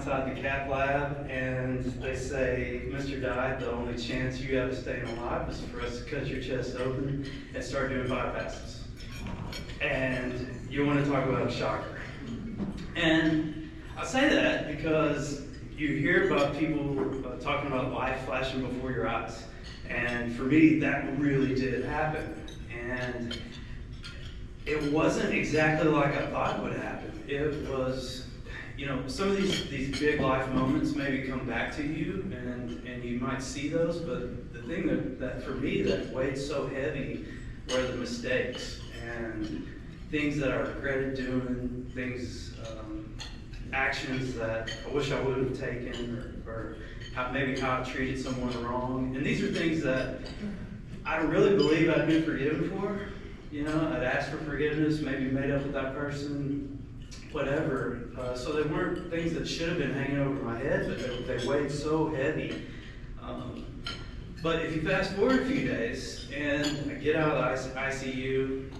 outside the cath lab and they say, Mr. Dye, the only chance you have of staying alive is for us to cut your chest open and start doing bypasses. And you want to talk about a shocker. And I say that because you hear about people talking about life flashing before your eyes. And for me, that really did happen. And it wasn't exactly like I thought it would happen. It was, some of these big life moments maybe come back to you, and you might see those, but the thing that for me that weighed so heavy were the mistakes and things that I regretted doing, things, actions that I wish I would have taken, or maybe how I treated someone wrong. And these are things that I really believe I'd been forgiven for. I'd asked for forgiveness, maybe made up with that person, whatever. So they weren't things that should have been hanging over my head, but they weighed so heavy. But if you fast forward a few days, and I get out of the ICU,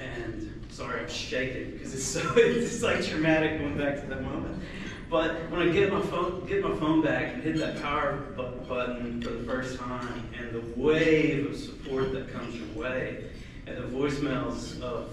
and sorry, I'm shaking because it's like traumatic going back to that moment. But when I get my phone back and hit that power button for the first time, and the wave of support that comes your way, and the voicemails of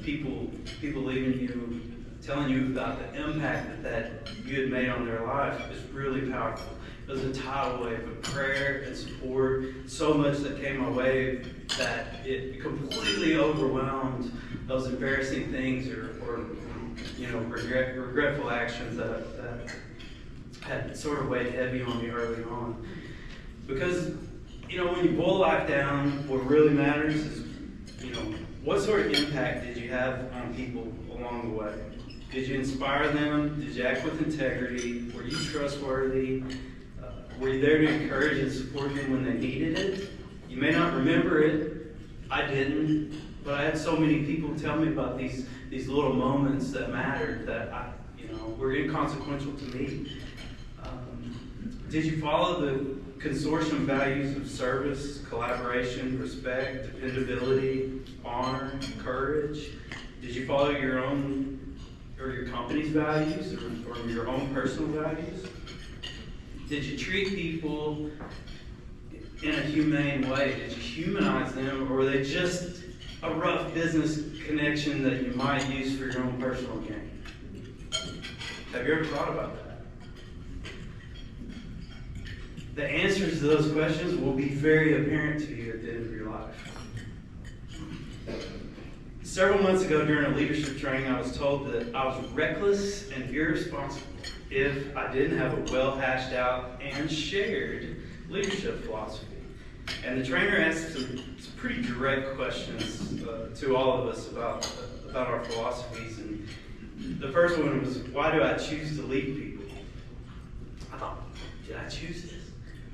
people leaving you, telling you about the impact that you had made on their life is really powerful. It was a tidal wave of prayer and support, so much that came my way that it completely overwhelmed those embarrassing things or regretful actions that had sort of weighed heavy on me early on. Because, when you boil life down, what really matters is, what sort of impact did you have on people along the way? Did you inspire them? Did you act with integrity? Were you trustworthy? Were you there to encourage and support them when they needed it? You may not remember it. I didn't. But I had so many people tell me about these little moments that mattered that were inconsequential to me. Did you follow the consortium values of service, collaboration, respect, dependability, honor, courage? Did you follow your own or your company's values or your own personal values? Did you treat people in a humane way? Did you humanize them, or were they just a rough business connection that you might use for your own personal gain? Have you ever thought about that? The answers to those questions will be very apparent to you at the end of your life. Several months ago during a leadership training, I was told that I was reckless and irresponsible if I didn't have a well hashed out and shared leadership philosophy. And the trainer asked some pretty direct questions to all of us about our philosophies. And the first one was, why do I choose to lead people? I thought, did I choose this?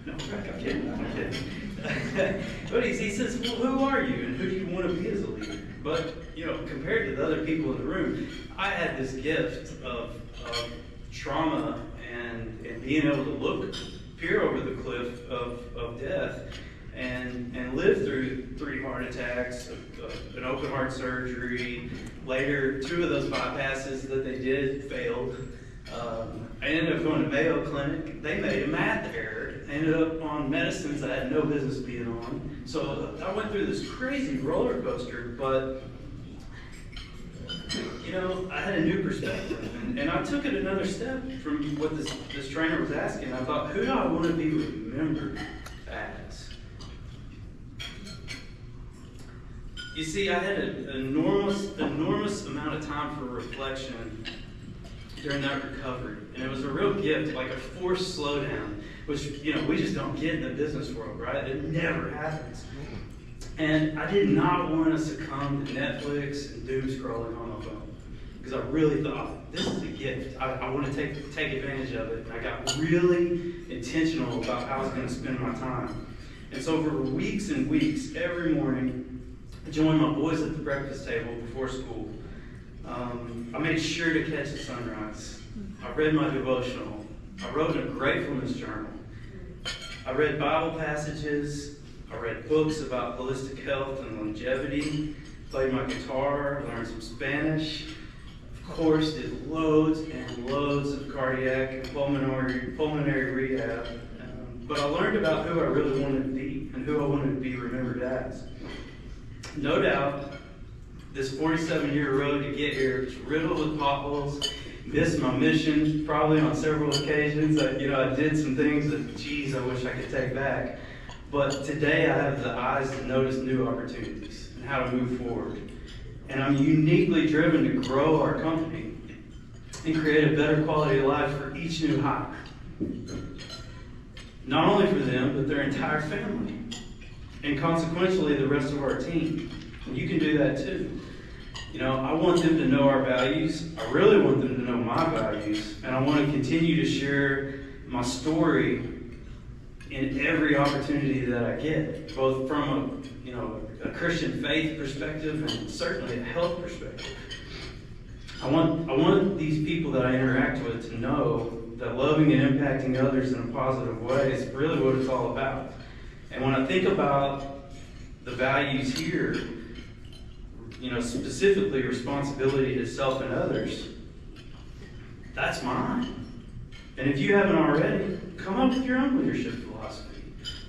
No, I'm kidding. But he says, well, who are you and who do you want to be as a leader? But, compared to the other people in the room, I had this gift of trauma and being able to peer over the cliff of death and live through 3 heart attacks, an open heart surgery. Later, 2 of those bypasses that they did failed. I ended up going to Mayo Clinic. They made a math error. I ended up on medicines I had no business being on. So I went through this crazy roller coaster, but I had a new perspective, and I took it another step from what this trainer was asking. I thought, who do I want to be remembered as? You see, I had an enormous amount of time for reflection during that recovery, and it was a real gift, like a forced slowdown, which we just don't get in the business world, right? It never happens. And I did not want to succumb to Netflix and doom scrolling on my phone, because I really thought, this is a gift. I want to take advantage of it. And I got really intentional about how I was going to spend my time. And so for weeks and weeks, every morning, I joined my boys at the breakfast table before school. I made sure to catch the sunrise. I read my devotional. I wrote a gratefulness journal. I read Bible passages. I read books about holistic health and longevity, played my guitar, learned some Spanish, Of course, did loads and loads of cardiac and pulmonary rehab. But I learned about who I really wanted to be and who I wanted to be remembered as. No doubt, this 47-year road to get here is riddled with potholes. Missed my mission probably on several occasions. I did some things that, geez, I wish I could take back. But today I have the eyes to notice new opportunities and how to move forward. And I'm uniquely driven to grow our company and create a better quality of life for each new hire. Not only for them, but their entire family. And consequently, the rest of our team. And you can do that too. I want them to know our values. I really want them to know my values. And I want to continue to share my story in every opportunity that I get, both from a Christian faith perspective and certainly a health perspective. I want these people that I interact with to know that loving and impacting others in a positive way is really what it's all about. And when I think about the values here, specifically responsibility to self and others, that's mine. And if you haven't already, come up with your own leadership philosophy.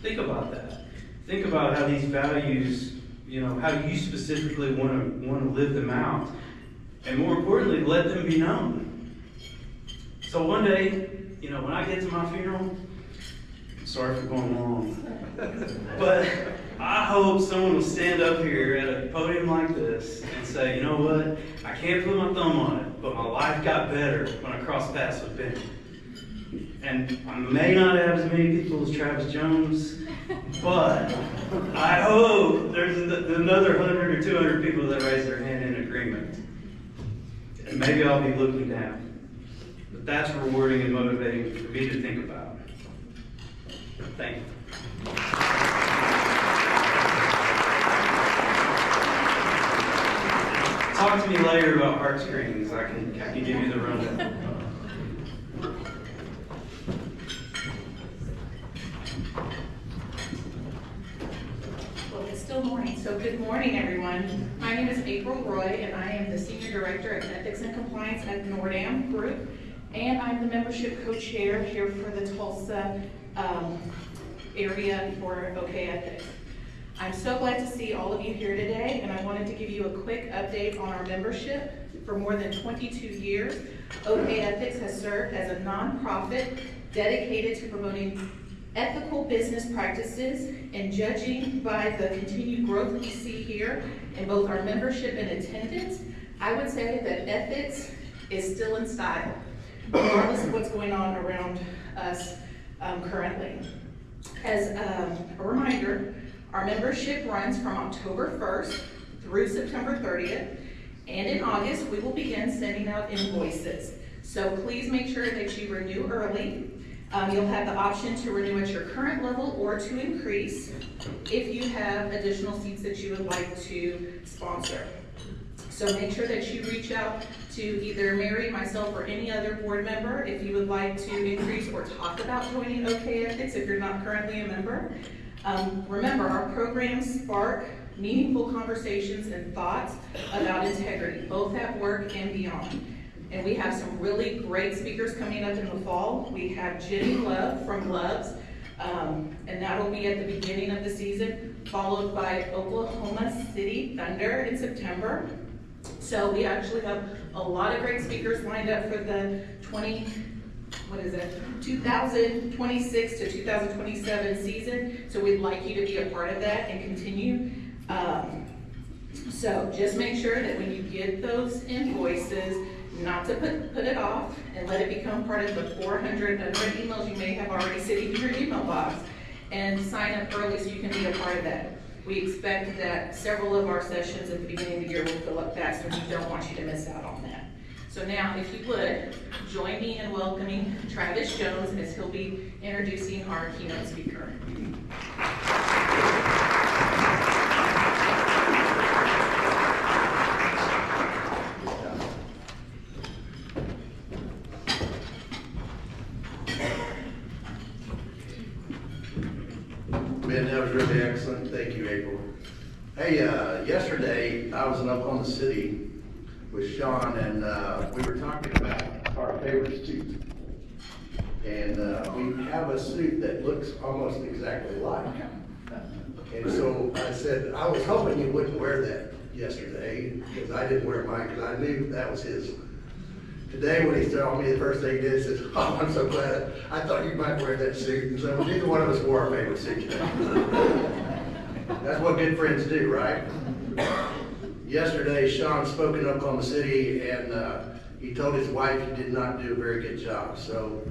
Think about that. Think about how these values, how you specifically want to live them out. And more importantly, let them be known. So one day, when I get to my funeral, sorry for going long, but I hope someone will stand up here at a podium like this and say, you know what, I can't put my thumb on it, but my life got better when I crossed paths with Ben. And I may not have as many people as Travis Jones, but I hope there's another 100 or 200 people that raise their hand in agreement. And maybe I'll be looking down. But that's rewarding and motivating for me to think about. Thank you. Talk to me later about heart screenings. I can give you the rundown. Well, it's still morning, so good morning, everyone. My name is April Roy, and I am the Senior Director of Ethics and Compliance at Nordam Group, and I'm the membership co-chair here for the Tulsa area for OK Ethics. I'm so glad to see all of you here today, and I wanted to give you a quick update on our membership. For more than 22 years, OK Ethics has served as a nonprofit dedicated to promoting ethical business practices, and judging by the continued growth we see here in both our membership and attendance, I would say that ethics is still in style, regardless of what's going on around us currently. As a reminder, our membership runs from October 1st through September 30th, and in August, we will begin sending out invoices. So please make sure that you renew early. You'll have the option to renew at your current level or to increase if you have additional seats that you would like to sponsor. So make sure that you reach out to either Mary, myself, or any other board member if you would like to increase or talk about joining OK Ethics if you're not currently a member. Remember, our programs spark meaningful conversations and thoughts about integrity, both at work and beyond. And we have some really great speakers coming up in the fall. We have Jenny Love from Loves, and that will be at the beginning of the season, followed by Oklahoma City Thunder in September. So we actually have a lot of great speakers lined up for the 2026 to 2027 season. So we'd like you to be a part of that and continue. So just make sure that when you get those invoices, not to put it off and let it become part of the 400 unread emails you may have already sitting in your email box, and sign up early so you can be a part of that. We expect that several of our sessions at the beginning of the year will fill up fast, and we don't want you to miss out on that. So now, if you would, join me in welcoming Travis Jones as he'll be introducing our keynote speaker. Ben, that was really excellent. Thank you, April. Hey, yesterday I was in Oklahoma City with Sean, and we were talking about our favorite suit. And we have a suit that looks almost exactly like. And so I said, I was hoping you wouldn't wear that yesterday, because I didn't wear mine, because I knew that was his. Today, when he saw me, the first thing he did, he says, oh, I'm so glad. I thought you might wear that suit. And so neither one of us wore our favorite suit today. That's what good friends do, right? Yesterday, Sean spoke in Oklahoma City, and he told his wife he did not do a very good job. So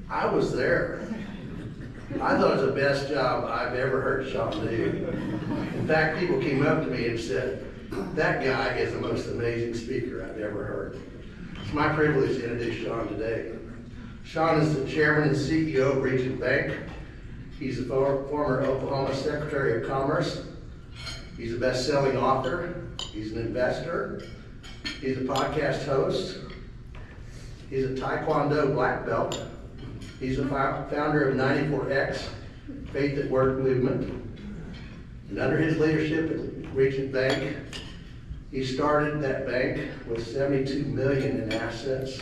I was there. I thought it was the best job I've ever heard Sean do. In fact, people came up to me and said, that guy is the most amazing speaker I've ever heard. It's my privilege to introduce Sean today. Sean is the chairman and CEO of Rgent Bank. He's a former Oklahoma Secretary of Commerce. He's a best-selling author. He's an investor. He's a podcast host. He's a Taekwondo black belt. He's a founder of 94X, Faith at Work movement. And under his leadership at Rgent Bank, he started that bank with $72 million in assets,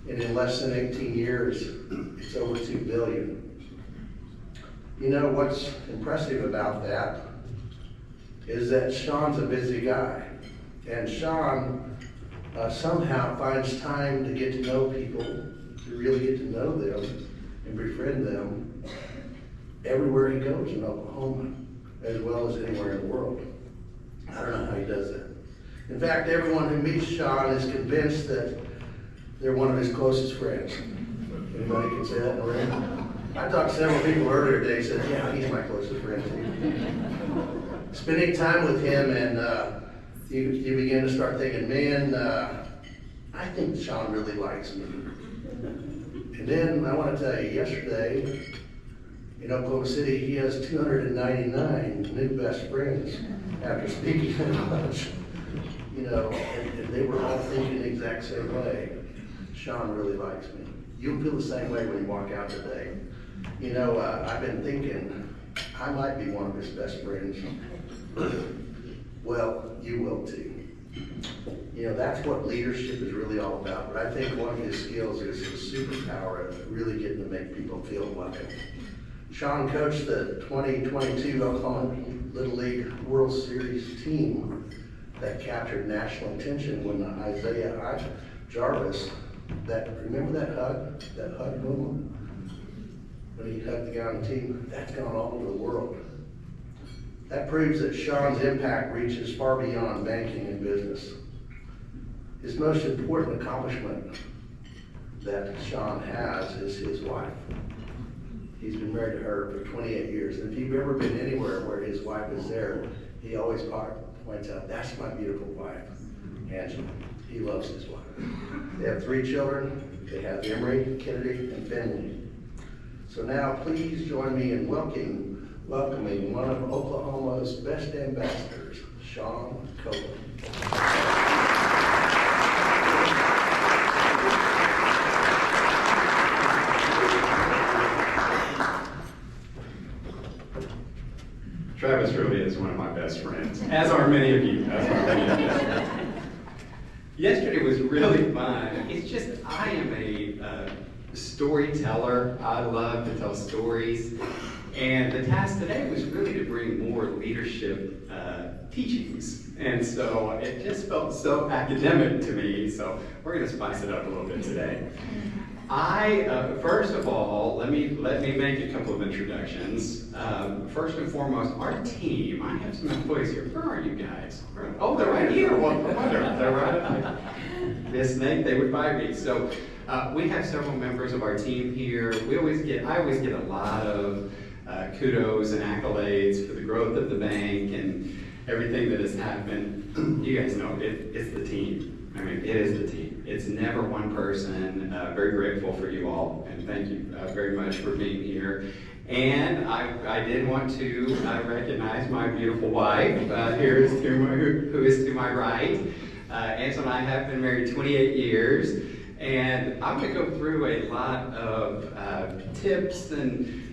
and in less than 18 years, it's over $2 billion. You know what's impressive about that is that Sean's a busy guy, and Sean somehow finds time to get to know people, to really get to know them and befriend them everywhere he goes in Oklahoma, as well as anywhere in the world. I don't know how he does that. In fact, everyone who meets Sean is convinced that they're one of his closest friends. Anybody can say that in the room? I talked to several people earlier today who said, yeah, he's my closest friend too. Spending time with him, and you begin to start thinking, man, I think Sean really likes me. And then I want to tell you, yesterday in Oklahoma City, he has 299 new best friends after speaking at lunch. You know, and they were all thinking the exact same way. Sean really likes me. You'll feel the same way when you walk out today. You know, I've been thinking I might be one of his best friends. Well, you will too. You know, that's what leadership is really all about. But I think one of his skills is his superpower of really getting to make people feel welcome. Sean coached the 2022 Oklahoma Little League World Series team that captured national attention when Isaiah Jarvis, remember that hug moment? When he hugged the guy on the team, that's gone all over the world. That proves that Sean's impact reaches far beyond banking and business. His most important accomplishment that Sean has is his wife. He's been married to her for 28 years. And if you've ever been anywhere where his wife is there, he always points out, that's my beautiful wife, Angela. He loves his wife. They have 3 children. They have Emery, Kennedy, and Finley. So now please join me in welcoming one of Oklahoma's best ambassadors, Sean Kouplen. Travis really is one of my best friends, as are many of you. Yesterday was really fun. It's just, I am a storyteller. I love to tell stories. And the task today was really to bring more leadership teachings. And so it just felt so academic to me. So we're going to spice it up a little bit today. First of all, let me make a couple of introductions. First and foremost, our team. I have some employees here. Where are you guys? Oh, they're right here. Well, they're right. Miss Nate, they would buy me. So we have several members of our team here. I always get a lot of kudos and accolades for the growth of the bank and everything that has happened. You guys know it's the team. I mean, it is the team. It's never one person. Very grateful for you all, and thank you very much for being here. And I did want to recognize my beautiful wife, who is to my right. Ansel and I have been married 28 years, and I'm going to go through a lot of tips and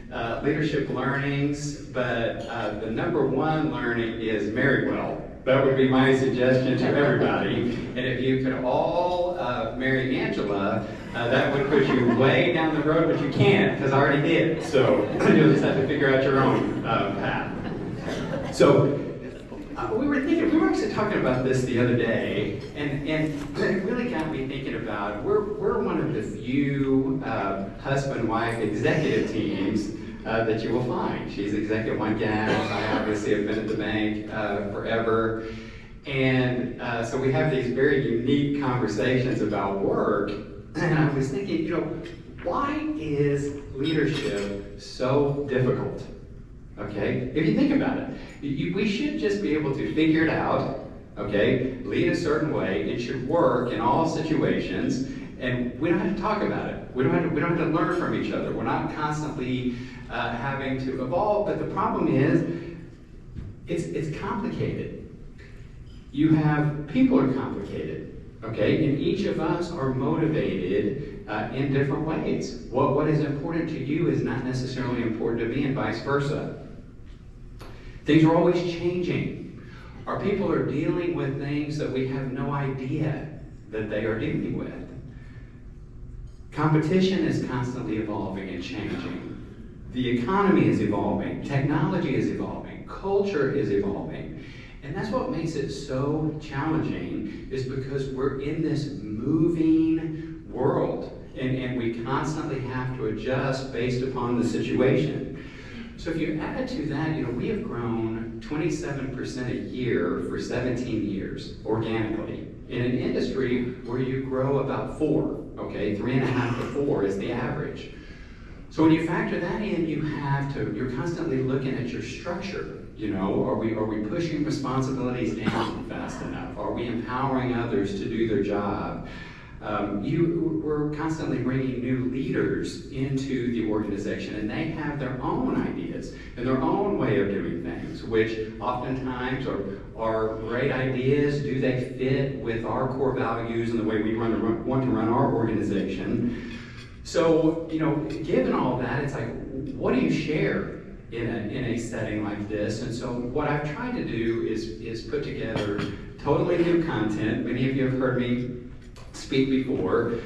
leadership learnings, but the number one learning is marry well. That would be my suggestion to everybody. And if you could all marry Angela, that would put you way down the road, but you can't, because I already did. So you'll just have to figure out your own path. So we were actually talking about this the other day, and it really got me thinking about, we're one of the few husband-wife executive teams that you will find. She's executive one gas. I obviously have been at the bank forever. And so we have these very unique conversations about work. And I was thinking, why is leadership so difficult? Okay, if you think about it, we should just be able to figure it out, okay, lead a certain way. It should work in all situations, and we don't have to talk about it. We don't have to learn from each other. We're not constantly having to evolve, but the problem is, it's complicated. People are complicated, okay, and each of us are motivated in different ways. What is important to you is not necessarily important to me, and vice versa. Things are always changing. Our people are dealing with things that we have no idea that they are dealing with. Competition is constantly evolving and changing. The economy is evolving. Technology is evolving. Culture is evolving. And that's what makes it so challenging, is because we're in this moving world. And we constantly have to adjust based upon the situation. So if you add to that, we have grown 27% a year for 17 years organically in an industry where you grow about 4, okay? 3.5 to 4 is the average. So when you factor that in, you're constantly looking at your structure. Are we pushing responsibilities down fast enough? Are we empowering others to do their job? We're constantly bringing new leaders into the organization, and they have their own ideas and their own way of doing things, which oftentimes are great ideas. Do they fit with our core values and the way we want to run our organization? So, given all that, it's like, what do you share in a setting like this? And so what I've tried to do is put together totally new content. Many of you have heard me speak before.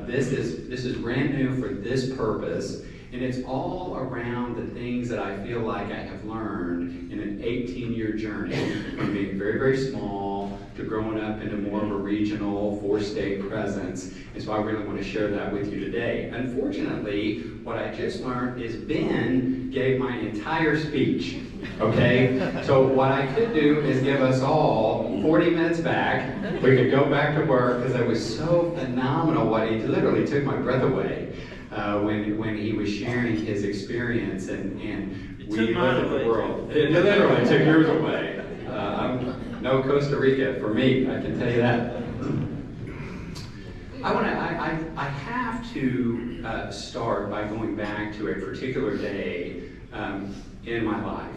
This is brand new for this purpose, and it's all around the things that I feel like I have learned in an 18-year journey from being very, very small to growing up into more of a regional 4-state presence. And so I really want to share that with you today. Unfortunately, what I just learned is Ben gave my entire speech, okay? So what I could do is give us all 40 minutes back. We could go back to work, because it was so phenomenal what he literally took my breath away when he was sharing his experience, and we looked at the world. It literally took yours away. No Costa Rica for me, I can tell you that. I have to start by going back to a particular day in my life.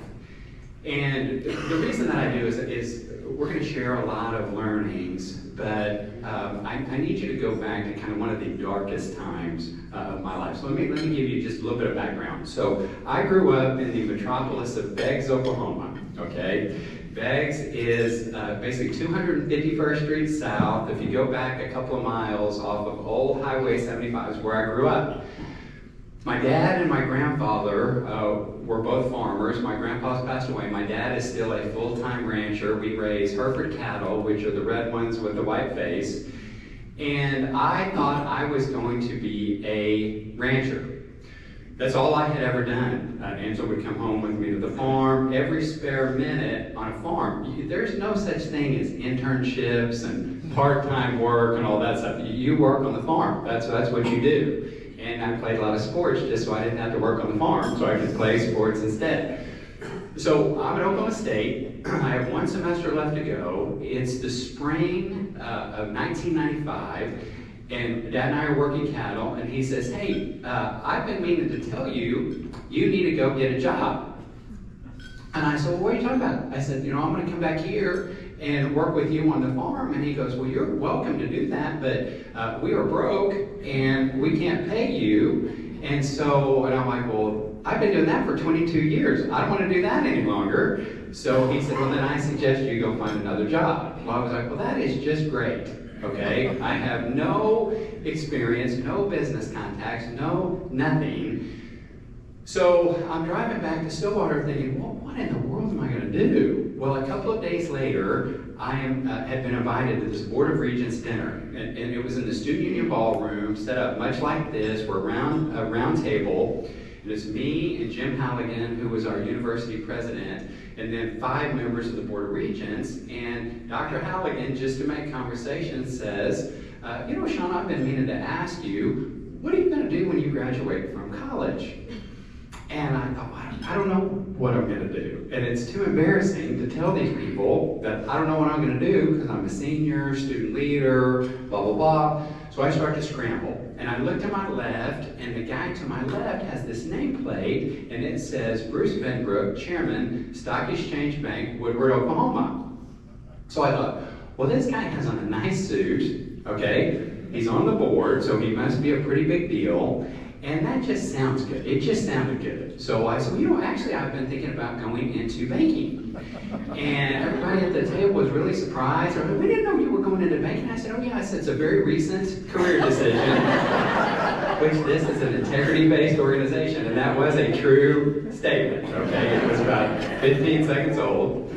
And the reason that I do is we're going to share a lot of learnings, but I need you to go back to kind of one of the darkest times of my life. So let me give you just a little bit of background. So I grew up in the metropolis of Beggs, Oklahoma, okay? Beggs is basically 251st Street South. If you go back a couple of miles off of Old Highway 75 is where I grew up. My dad and my grandfather were both farmers. My grandpa's passed away. My dad is still a full-time rancher. We raise Hereford cattle, which are the red ones with the white face. And I thought I was going to be a rancher. That's all I had ever done. Angela would come home with me to the farm. Every spare minute on a farm, there's no such thing as internships and part-time work and all that stuff. You work on the farm. That's what you do. And I played a lot of sports just so I didn't have to work on the farm, so I could play sports instead. So I'm at Oklahoma State. I have 1 semester left to go. It's the spring of 1995. And Dad and I are working cattle, and he says, hey, I've been meaning to tell you, you need to go get a job. And I said, well, what are you talking about? I said, I'm going to come back here and work with you on the farm. And he goes, well, you're welcome to do that, but we are broke, and we can't pay you. And I'm like, well, I've been doing that for 22 years. I don't want to do that any longer. So he said, well, then I suggest you go find another job. Well, I was like, well, that is just great. Okay, I have no experience, no business contacts, no nothing. So I'm driving back to Stillwater thinking, well, what in the world am I going to do? Well, a couple of days later, I had been invited to this Board of Regents dinner, and it was in the Student Union Ballroom, set up much like this. We're around a round table, and it's me and Jim Halligan, who was our university president, and then 5 members of the Board of Regents. And Dr. Halligan, just to make conversation, says, you know, Sean, I've been meaning to ask you, what are you going to do when you graduate from college? And I thought, I don't know what I'm going to do. And it's too embarrassing to tell these people that I don't know what I'm going to do because I'm a senior, student leader, blah, blah, blah. So I started to scramble. And I looked to my left, and the guy to my left has this nameplate, and it says, Bruce Venbrook, Chairman, Stock Exchange Bank, Woodward, Oklahoma. So I thought, well, this guy has on a nice suit, okay? He's on the board, so he must be a pretty big deal. And that just sounds good. It just sounded good. So I said, well, you know, actually, I've been thinking about going into banking. And everybody at the table was really surprised. They're like, we didn't know you were going into banking. I said, oh, yeah. I said, it's a very recent career decision, which this is an integrity-based organization. And that was a true statement, okay? It was about 15 seconds old.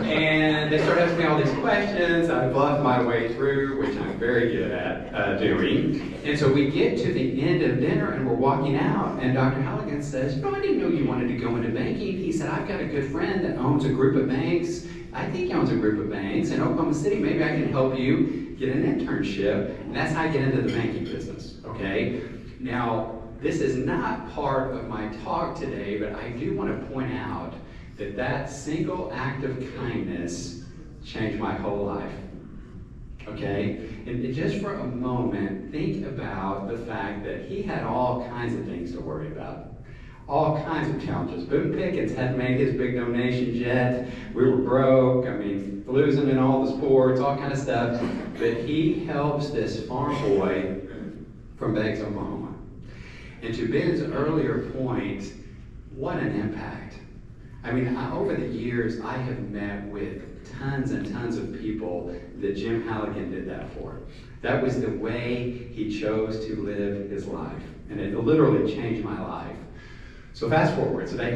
And they started asking me all these questions. I bluffed my way through, which I'm very good at doing. And so we get to the end of dinner, and we're walking out, and Dr. Halligan says, no, I didn't know you wanted to go into banking. He said, I've got a good friend that owns a group of banks. I think he owns a group of banks in Oklahoma City. Maybe I can help you get an internship. And that's how I get into the banking business, okay? Now, this is not part of my talk today, but I do want to point out that single act of kindness changed my whole life, okay? And just for a moment, think about the fact that he had all kinds of things to worry about, all kinds of challenges. Boone Pickens hadn't made his big donations yet. We were broke. I mean, losing in all the sports, all kind of stuff. But he helps this farm boy from Beggs, Oklahoma. And to Ben's earlier point, what an impact. I mean, over the years, I have met with tons and tons of people that Jim Halligan did that for. That was the way he chose to live his life. And it literally changed my life. So fast forward. So I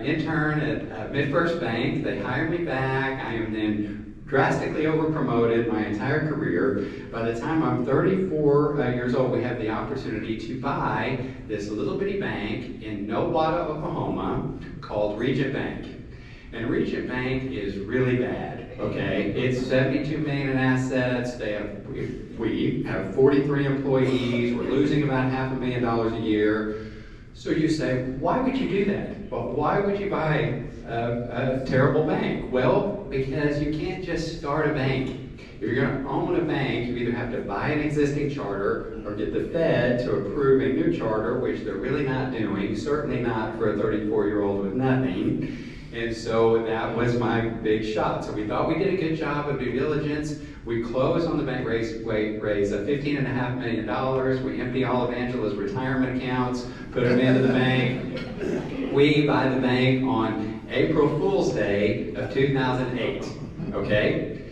intern at MidFirst Bank. They hire me back. I am then drastically over-promoted my entire career. By the time I'm 34 years old, we have the opportunity to buy this little bitty bank in Nowata, Oklahoma, called Rgent Bank. And Rgent Bank is really bad, okay? It's $72 million in assets. We have 43 employees. We're losing about $500,000 a year. So you say, why would you do that? Well, why would you buy a terrible bank? Well, because you can't just start a bank. If you're going to own a bank, you either have to buy an existing charter or get the Fed to approve a new charter, which they're really not doing, certainly not for a 34-year-old with nothing. And so that was my big shot. So we thought we did a good job of due diligence. We closed on the bank raise of $15.5 million. We empty all of Angela's retirement accounts, put them into the bank. We buy the bank on April Fool's Day of 2008, okay?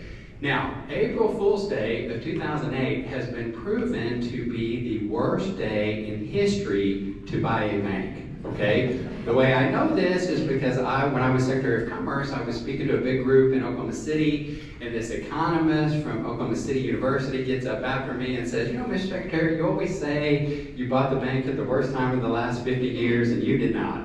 Now, April Fool's Day of 2008 has been proven to be the worst day in history to buy a bank. Okay? The way I know this is because when I was Secretary of Commerce, I was speaking to a big group in Oklahoma City, and this economist from Oklahoma City University gets up after me and says, you know, Mr. Secretary, you always say you bought the bank at the worst time in the last 50 years, and you did not.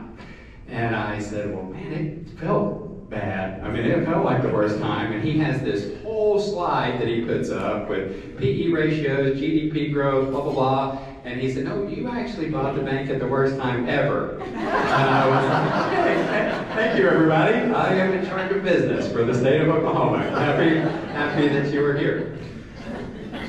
And I said, well, man, it felt bad. I mean, it felt like the worst time. And he has this whole slide that he puts up with PE ratios, GDP growth, blah, blah, blah. And he said, no, you actually bought the bank at the worst time ever. And I was like, okay, thank you, everybody. I am in charge of business for the state of Oklahoma. Happy that you were here.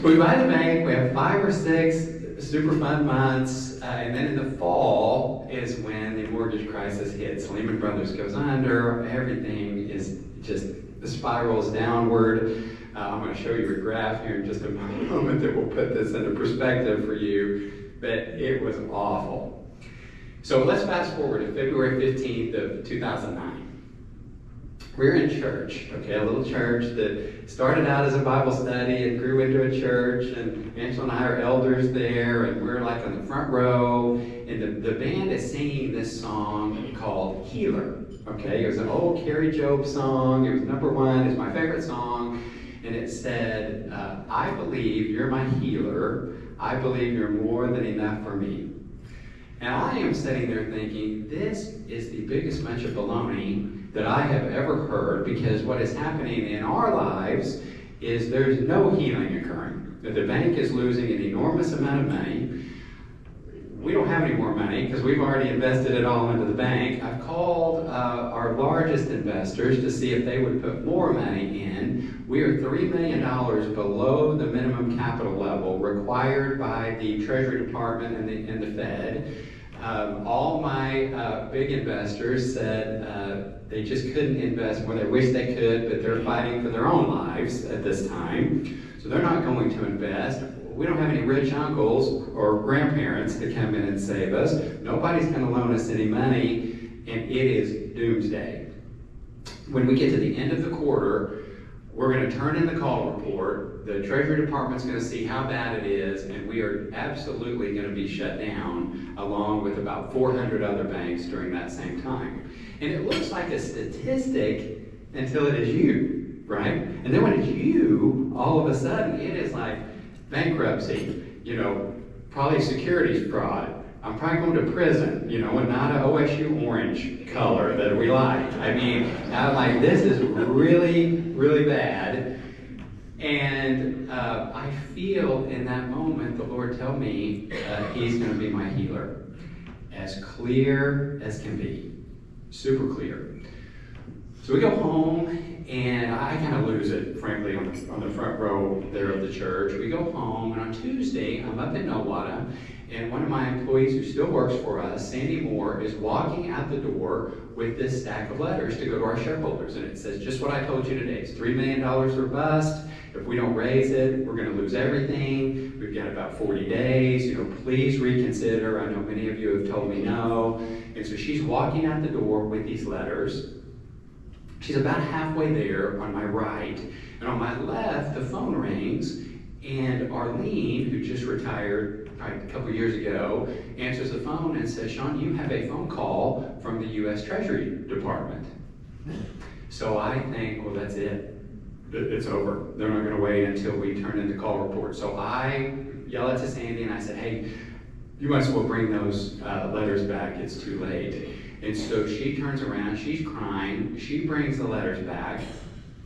So we buy the bank. We have 5 or 6 Superfund months. And then in the fall is when the mortgage crisis hits. Lehman Brothers goes under. Everything is just spirals downward. I'm going to show you a graph here in just a moment that will put this into perspective for you, but it was awful. So let's fast forward to February 15th of 2009. We're in church, okay, a little church that started out as a Bible study and grew into a church, and Angela and I are elders there, and we're like on the front row, and the band is singing this song called Healer, okay? It was an old Carrie Job song. It was #1. It's my favorite song, and it said, I believe you're my healer. I believe you're more than enough for me. And I am sitting there thinking, this is the biggest bunch of baloney that I have ever heard, because what is happening in our lives is there's no healing occurring. The bank is losing an enormous amount of money. We don't have any more money because we've already invested it all into the bank. I've called our largest investors to see if they would put more money in. We are $3 million below the minimum capital level required by the Treasury Department and the Fed. All my big investors said they just couldn't invest more. They wish they could, but they're fighting for their own lives at this time. So they're not going to invest. We don't have any rich uncles or grandparents to come in and save us. Nobody's going to loan us any money, and it is doomsday. When we get to the end of the quarter, we're going to turn in the call report. The Treasury Department's going to see how bad it is, and we are absolutely going to be shut down, along with about 400 other banks during that same time. And it looks like a statistic until it is you, right? And then when it's you, all of a sudden, it is like bankruptcy, probably securities fraud. I'm probably going to prison, and not an OSU orange color that we like. I mean, I'm like, this is really, really bad. And I feel in that moment the Lord tell me He's going to be my healer. As clear as can be. Super clear. So we go home, and I kind of lose it, frankly, on the front row there of the church. We go home, and on Tuesday, I'm up in Nowata, and one of my employees who still works for us, Sandy Moore, is walking out the door with this stack of letters to go to our shareholders. And it says, just what I told you today. It's $3 million or bust. If we don't raise it, we're going to lose everything. We've got about 40 days. Please reconsider. I know many of you have told me no. And so she's walking out the door with these letters. She's about halfway there on my right. And on my left, the phone rings. And Arlene, who just retired a couple years ago, answers the phone and says, Sean, you have a phone call from the U.S. Treasury Department. So I think, well, that's it. It's over. They're not going to wait until we turn in the call report. So I yell out to Sandy and I said, hey, you might as well bring those letters back. It's too late. And so she turns around. She's crying. She brings the letters back.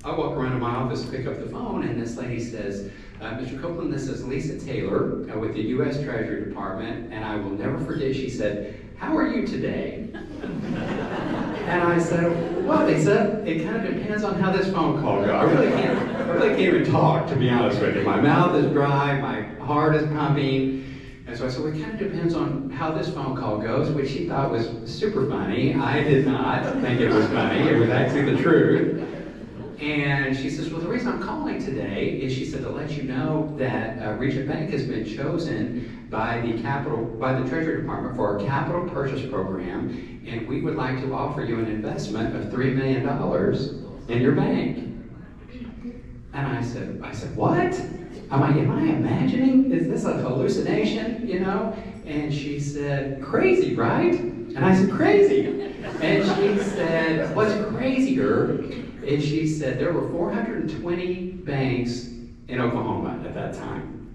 I walk around to my office, pick up the phone, and this lady says, Mr. Kouplen, this is Lisa Taylor with the U.S. Treasury Department, and I will never forget, she said, how are you today? And I said, well, Lisa, it kind of depends on how this phone call goes. I really can't even talk, to be honest with you. My mouth is dry, my heart is pumping. And so I said, well, it kind of depends on how this phone call goes, which she thought was super funny. I did not think it was funny. It was actually the truth. And she says, well, the reason I'm calling today is, she said, to let you know that Rgent Bank has been chosen by the Treasury Department for our capital purchase program, and we would like to offer you an investment of $3 million in your bank. And I said, what? Am I imagining? Is this a hallucination? And she said, crazy, right? And I said, crazy. And she said, what's crazier? And she said there were 420 banks in Oklahoma at that time.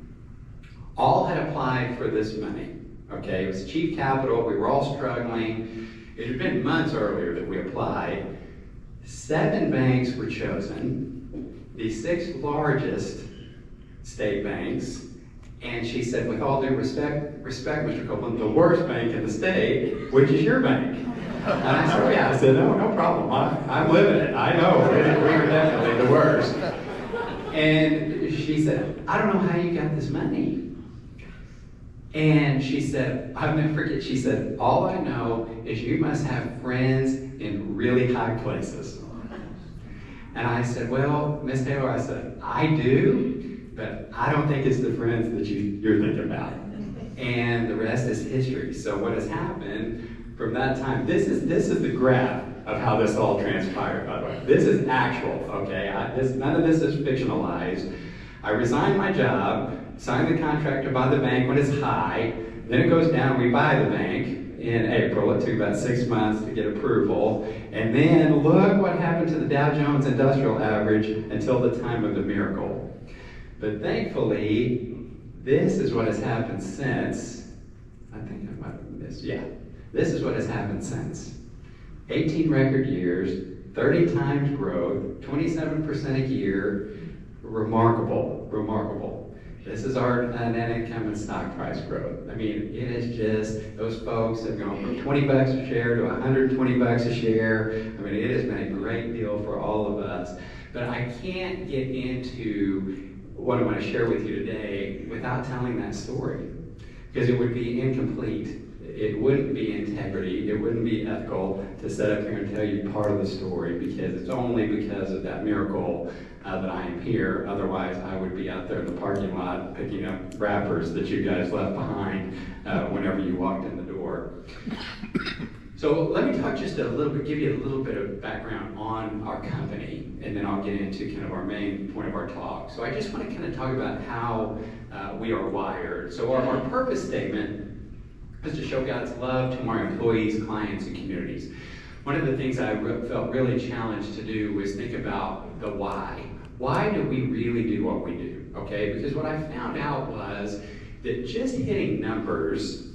All had applied for this money. Okay, it was cheap capital. We were all struggling. It had been months earlier that we applied. 7 banks were chosen, the 6 largest state banks. And she said, with all due respect, Mr. Kouplen, the worst bank in the state, which is your bank. And I said, oh yeah. I said, no problem. I'm living it. I know. We were definitely the worst. And she said, I don't know how you got this money. And she said, I'll never forget, she said, all I know is you must have friends in really high places. And I said, well, Miss Taylor, I said, I do, but I don't think it's the friends that you're thinking about. And the rest is history. So what has happened, from that time. This is the graph of how this all transpired, by the way. This is actual, okay? None of this is fictionalized. I resigned my job, signed the contract to buy the bank when it's high, then it goes down, we buy the bank in April. It took about 6 months to get approval. And then look what happened to the Dow Jones Industrial Average until the time of the miracle. But thankfully, this is what has happened since. I think I might have missed. Yeah, this is what has happened since. 18 record years, 30 times growth, 27% a year. Remarkable, remarkable. This is our net income and stock price growth. I mean, it is just, those folks have gone from 20 bucks a share to 120 bucks a share. I mean, it has been a great deal for all of us. But I can't get into what I want to share with you today without telling that story, because it would be incomplete. It wouldn't be integrity. It wouldn't be ethical to sit up here and tell you part of the story, because it's only because of that miracle that I am here. Otherwise, I would be out there in the parking lot picking up wrappers that you guys left behind whenever you walked in the door. So let me talk just a little bit, give you a little bit of background on our company, and then I'll get into kind of our main point of our talk. So I just want to kind of talk about how we are wired. So our purpose statement is to show God's love to our employees, clients, and communities. One of the things I felt really challenged to do was think about the why. Why do we really do what we do? Okay, because what I found out was that just hitting numbers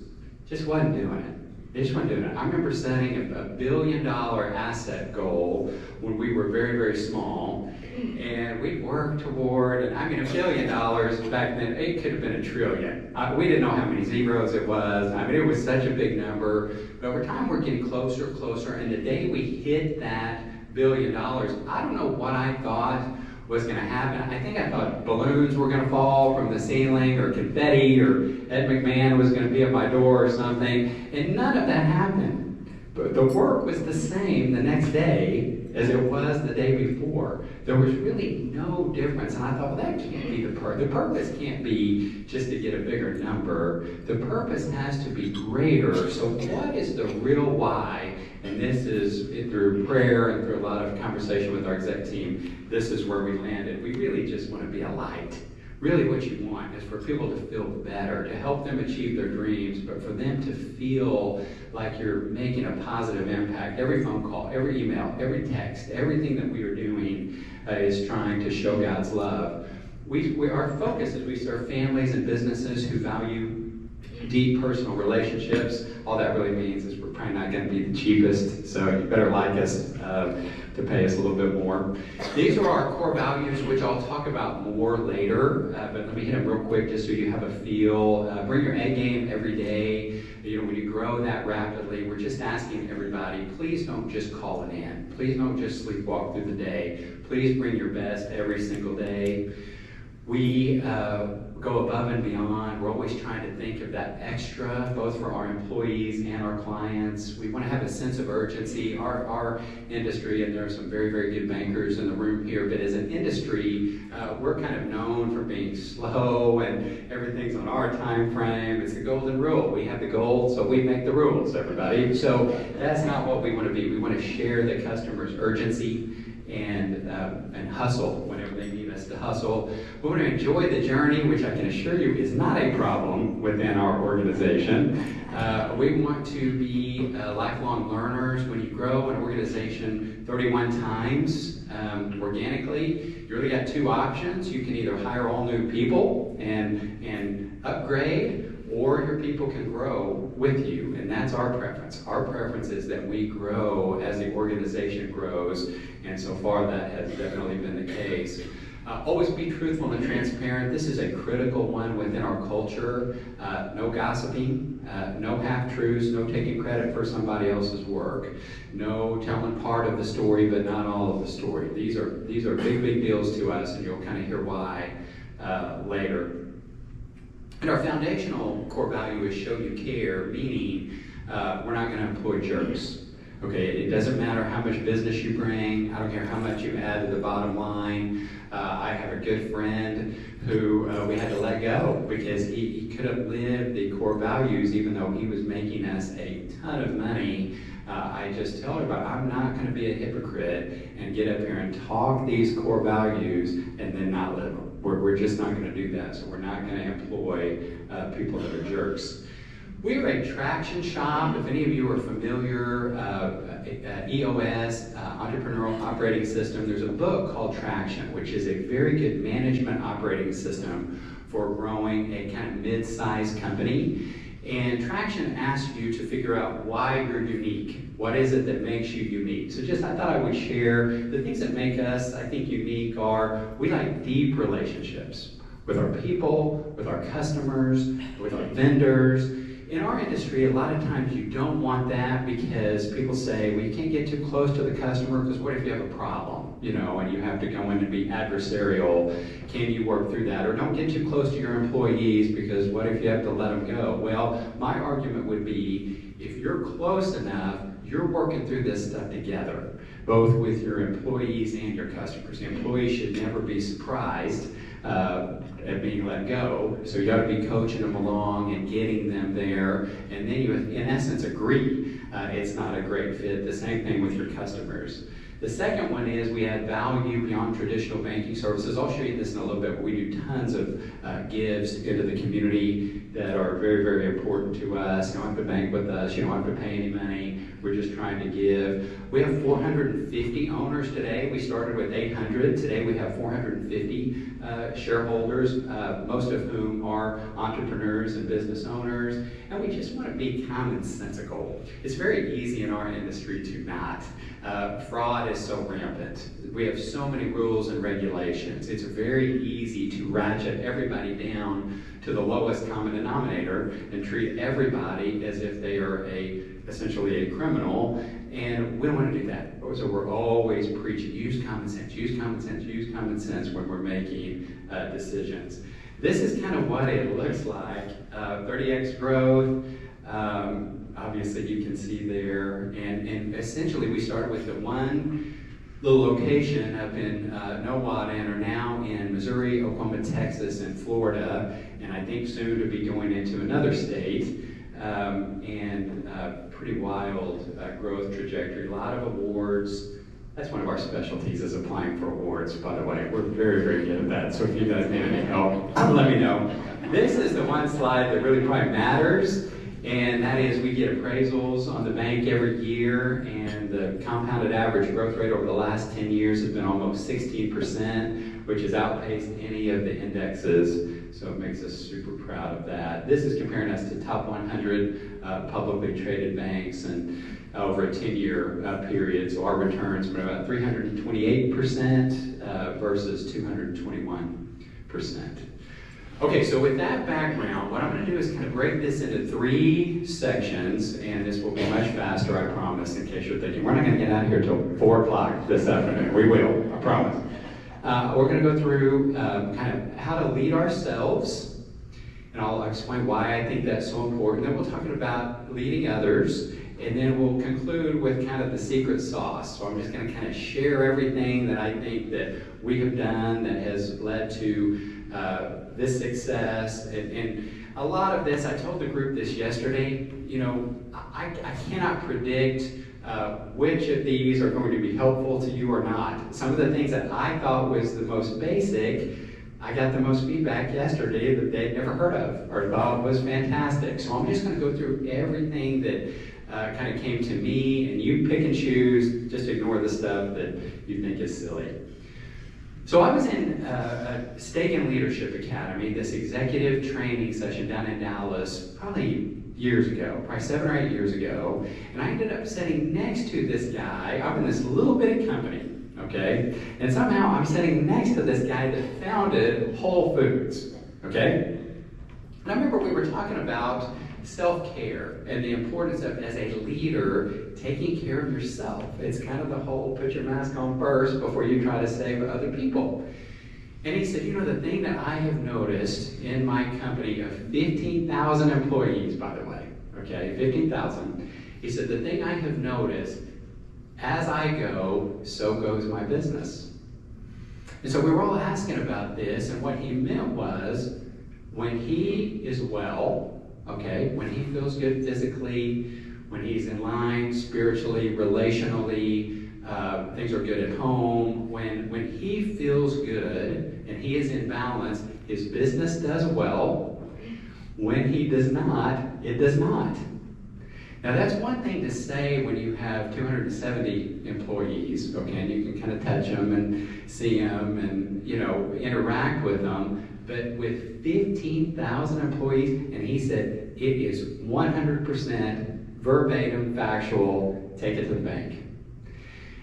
just wasn't doing it. It just wasn't doing it. I remember setting a $1 billion asset goal when we were very, very small, and we worked toward, and I mean, $1 billion back then, it could have been $1 trillion. We didn't know how many zeros it was. I mean, it was such a big number. But over time, we're getting closer, closer, and the day we hit that $1 billion, I don't know what I thought was going to happen. I think I thought balloons were going to fall from the ceiling, or confetti, or Ed McMahon was going to be at my door or something, and none of that happened. But the work was the same the next day as it was the day before. There was really no difference, and I thought, well, that can't be the purpose. The purpose can't be just to get a bigger number. The purpose has to be greater. So what is the real why? And this is, through prayer and through a lot of conversation with our exec team, this is where we landed. We really just want to be a light. Really what you want is for people to feel better, to help them achieve their dreams, but for them to feel like you're making a positive impact. Every phone call, every email, every text, everything that we are doing is trying to show God's love. Our focus is we serve families and businesses who value deep personal relationships. All that really means is we're probably not going to be the cheapest, so you better like us to pay us a little bit more. These are our core values, which I'll talk about more later, but let me hit them real quick just so you have a feel. Bring your A game every day. You know, when you grow that rapidly, we're just asking everybody, please don't just call it in. Please don't just sleepwalk through the day. Please bring your best every single day. We go above and beyond. We're always trying to think of that extra, both for our employees and our clients. We want to have a sense of urgency. Our industry, and there are some very, very good bankers in the room here, but as an industry, we're kind of known for being slow and everything's on our time frame. It's the golden rule. We have the gold, so we make the rules, everybody. So that's not what we want to be. We want to share the customer's urgency and hustle whenever they need us to hustle. We want to enjoy the journey, which I can assure you is not a problem within our organization. We want to be lifelong learners. When you grow an organization 31 times organically, you really got two options. You can either hire all new people and upgrade, or your people can grow with you, and that's our preference. Our preference is that we grow as the organization grows, and so far that has definitely been the case. Always be truthful and transparent. This is a critical one within our culture. No gossiping, no half-truths, no taking credit for somebody else's work, no telling part of the story but not all of the story. These are big, big deals to us, and you'll kind of hear why later. And our foundational core value is show you care, meaning we're not going to employ jerks. Okay, it doesn't matter how much business you bring. I don't care how much you add to the bottom line. I have a good friend who we had to let go because he couldn't live the core values even though he was making us a ton of money. I just told him, I'm not going to be a hypocrite and get up here and talk these core values and then not live them. We're just not going to do that. So we're not going to employ people that are jerks. We are a traction shop. If any of you are familiar, EOS, Entrepreneurial Operating System, there's a book called Traction, which is a very good management operating system for growing a kind of mid-sized company. And Traction asks you to figure out why you're unique. What is it that makes you unique? So I thought I would share the things that make us, I think, unique are we like deep relationships with our people, with our customers, with our vendors. In our industry, a lot of times you don't want that because people say, well, you can't get too close to the customer because what if you have a problem, and you have to go in and be adversarial? Can you work through that? Or don't get too close to your employees because what if you have to let them go? Well, my argument would be if you're close enough, you're working through this stuff together, both with your employees and your customers. The employees should never be surprised at being let go, so you got to be coaching them along and getting them there, and then you, in essence, agree it's not a great fit. The same thing with your customers. The second one is we add value beyond traditional banking services. I'll show you this in a little bit, but we do tons of gives into the community that are very, very important to us. You don't have to bank with us. You don't have to pay any money. We're just trying to give. We have 450 owners today. We started with 800. Today we have 450 shareholders, most of whom are entrepreneurs and business owners. And we just want to be commonsensical. It's very easy in our industry to not. Fraud is so rampant. We have so many rules and regulations. It's very easy to ratchet everybody down to the lowest common denominator and treat everybody as if they are essentially a criminal, and we don't want to do that. So we're always preaching, use common sense, use common sense, use common sense when we're making decisions. This is kind of what it looks like, 30x growth. Obviously you can see there, and essentially we started with the one little location up in Nowata and are now in Missouri, Oklahoma, Texas, and Florida, and I think soon to be going into another state, and pretty wild growth trajectory, a lot of awards. That's one of our specialties is applying for awards, by the way. We're very, very good at that, so if you guys need any help, let me know. This is the one slide that really probably matters, and that is we get appraisals on the bank every year, and the compounded average growth rate over the last 10 years has been almost 16%, which has outpaced any of the indexes, so it makes us super proud of that. This is comparing us to top 100 publicly traded banks and over a 10-year period, so our returns were about 328% versus 221%. Okay, so with that background, what I'm going to do is kind of break this into 3 sections, and this will be much faster, I promise, in case you're thinking, we're not going to get out of here till 4 o'clock this afternoon. We will, I promise. We're going to go through kind of how to lead ourselves, and I'll explain why I think that's so important. Then we'll talk about leading others, and then we'll conclude with kind of the secret sauce. So I'm just going to kind of share everything that I think that we have done that has led to this success, and a lot of this, I told the group this yesterday, I cannot predict which of these are going to be helpful to you or not. Some of the things that I thought was the most basic, I got the most feedback yesterday that they'd never heard of or thought was fantastic. So I'm just going to go through everything that kind of came to me, and you pick and choose, just ignore the stuff that you think is silly. So I was in a Stake and Leadership Academy, this executive training session down in Dallas, probably years ago, probably 7 or 8 years ago, and I ended up sitting next to this guy. I'm in this little bitty company, okay? And somehow I'm sitting next to this guy that founded Whole Foods, okay? And I remember we were talking about self-care and the importance of, as a leader, taking care of yourself. It's kind of the whole put your mask on first before you try to save other people. And he said, the thing that I have noticed in my company of 15,000 employees, by the way, okay, 15,000, he said, the thing I have noticed As I go, so goes my business. And so we were all asking about this, and what he meant was, when he is well, okay, when he feels good physically, when he's in line spiritually, relationally, things are good at home, when he feels good and he is in balance, his business does well. When he does not, it does not. Now that's one thing to say when you have 270 employees, okay, and you can kind of touch them and see them and, you know, interact with them. But with 15,000 employees, and he said it is 100% verbatim, factual, take it to the bank.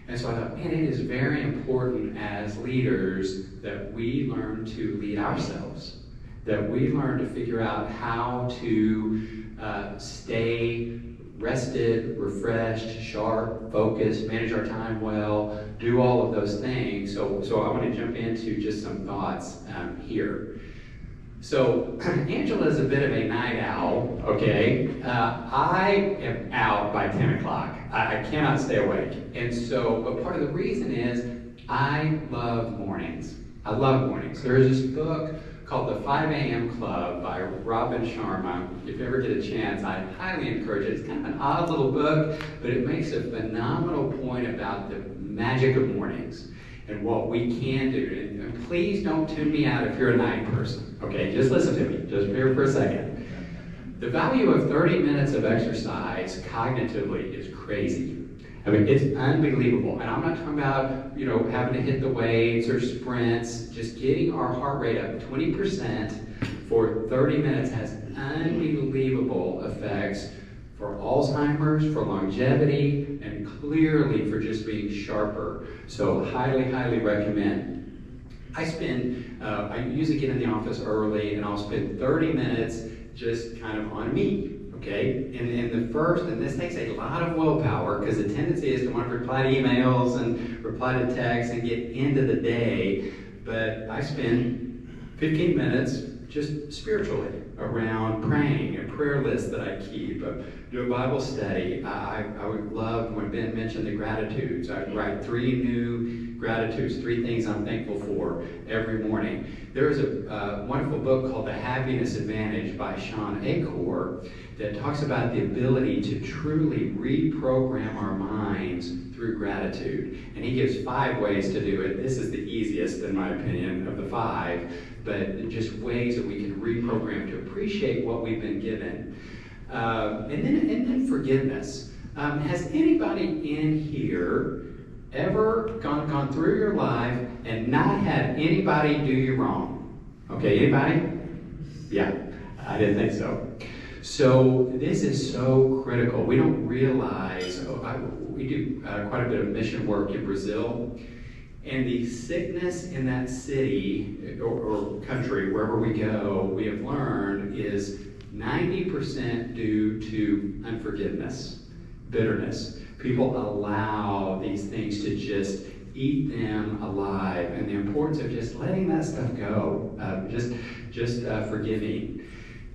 And so I thought, man, it is very important as leaders that we learn to lead ourselves, that we learn to figure out how to stay rested, refreshed, sharp, focused, manage our time well, do all of those things. So I want to jump into just some thoughts here. So Angela is a bit of a night owl, okay? I am out by 10 o'clock. I cannot stay awake. And so, but part of the reason is I love mornings. I love mornings. There's this book called The 5 a.m. Club by Robin Sharma. If you ever get a chance, I highly encourage it. It's kind of an odd little book, but it makes a phenomenal point about the magic of mornings and what we can do. And please don't tune me out if you're a night person. Okay, just listen to me, just here for a second. The value of 30 minutes of exercise cognitively is crazy. I mean, it's unbelievable. And I'm not talking about, you know, having to hit the weights or sprints. Just getting our heart rate up 20% for 30 minutes has unbelievable effects for Alzheimer's, for longevity, and clearly for just being sharper. So highly, highly recommend. I usually get in the office early, and I'll spend 30 minutes just kind of on me. Okay, and this takes a lot of willpower, because the tendency is to want to reply to emails and reply to texts and get into the day. But I spend 15 minutes just spiritually around praying, a prayer list that I keep, do a Bible study. I would love, when Ben mentioned the gratitudes, I write 3 new gratitudes, 3 things I'm thankful for every morning. There is a wonderful book called The Happiness Advantage by Sean Acor that talks about the ability to truly reprogram our minds through gratitude. And he gives 5 ways to do it. This is the easiest, in my opinion, of the 5, but just ways that we can reprogram to appreciate what we've been given. And then forgiveness. Has anybody in here ever gone through your life and not had anybody do you wrong? Okay, anybody? Yeah, I didn't think so. So this is so critical. We don't realize, we do quite a bit of mission work in Brazil, and the sickness in that city or country, wherever we go, we have learned is 90% due to unforgiveness, bitterness. People allow these things to just eat them alive, and the importance of just letting that stuff go, just forgiving.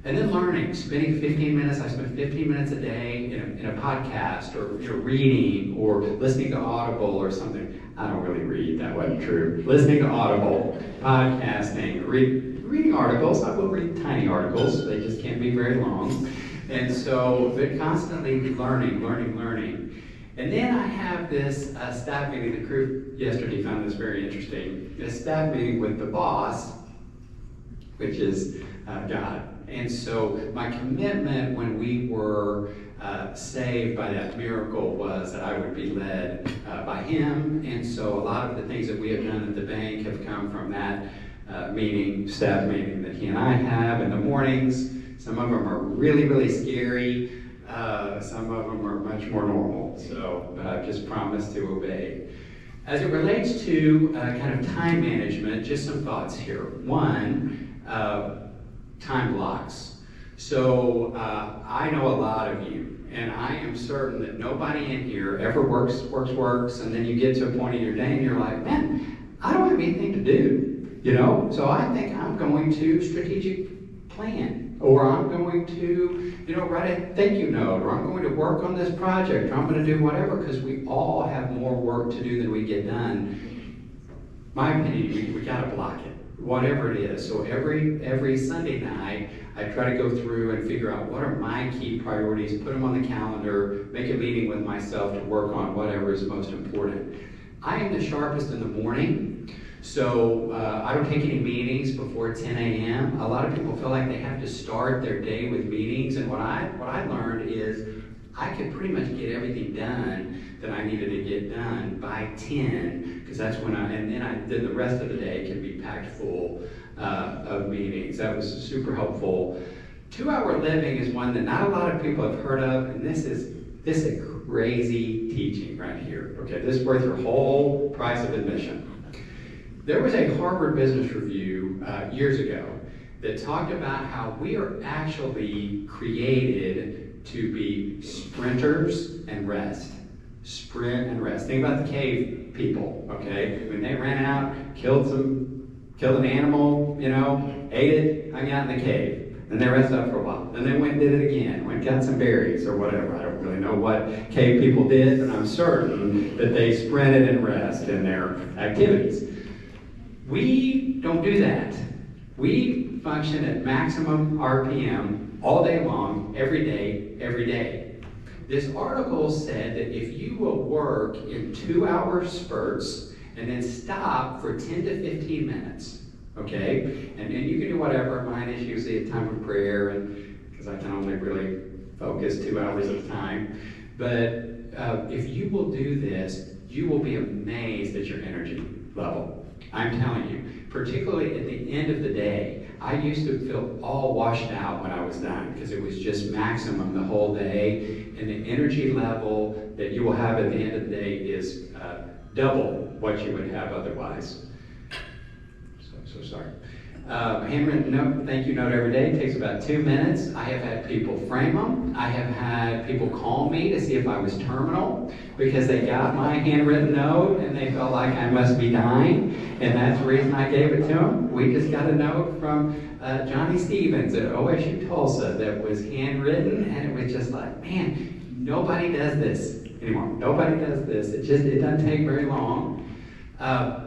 And then learning, spending 15 minutes, I spend 15 minutes a day in a podcast, or reading, or listening to Audible or something. I don't really read, that wasn't true. Listening to Audible, podcasting, reading articles. I will read tiny articles, they just can't be very long. And so they're constantly learning. And then I have this staff meeting. The crew yesterday found this very interesting. A staff meeting with the boss, which is God. And so my commitment when we were saved by that miracle was that I would be led by him. And so a lot of the things that we have done at the bank have come from that staff meeting that he and I have in the mornings. Some of them are really, really scary. Some of them are much more normal. So, but I've just promised to obey. As it relates to kind of time management, just some thoughts here. One, time blocks. So I know a lot of you, and I am certain that nobody in here ever works, and then you get to a point in your day and you're like, man, I don't have anything to do, So I think I'm going to strategic plan. or I'm going to, write a thank you note, or I'm going to work on this project, or I'm going to do whatever, because we all have more work to do than we get done. My opinion, we got to block it, whatever it is. So every Sunday night, I try to go through and figure out what are my key priorities, put them on the calendar, make a meeting with myself to work on whatever is most important. I am the sharpest in the morning, so I don't take any meetings before 10 a.m. A lot of people feel like they have to start their day with meetings, and what I learned is I could pretty much get everything done that I needed to get done by 10, because that's when then the rest of the day can be packed full of meetings. That was super helpful. 2-hour living is one that not a lot of people have heard of, and this is a crazy teaching right here. Okay, this is worth your whole price of admission. There was a Harvard Business Review years ago that talked about how we are actually created to be sprinters and rest. Sprint and rest. Think about the cave people, okay? When they ran out, killed an animal, ate it, hung out in the cave. Then they rested up for a while. Then they went and did it again, went and got some berries or whatever. I don't really know what cave people did, but I'm certain that they sprinted and rest in their activities. We don't do that. We function at maximum RPM all day long, every day, every day. This article said that if you will work in 2-hour spurts and then stop for 10 to 15 minutes, okay? And you can do whatever. Mine is usually a time of prayer, and because I can only really focus 2 hours at a time. But if you will do this, you will be amazed at your energy level. I'm telling you, particularly at the end of the day. I used to feel all washed out when I was done because it was just maximum the whole day, and the energy level that you will have at the end of the day is double what you would have otherwise. So sorry. Handwritten note, thank you note every day. It takes about 2 minutes. I have had people frame them. I have had people call me to see if I was terminal because they got my handwritten note and they felt like I must be dying, and that's the reason I gave it to them. We just got a note from Johnny Stevens at OSU Tulsa that was handwritten, and it was just like, man, nobody does this anymore. Nobody does this. It doesn't take very long.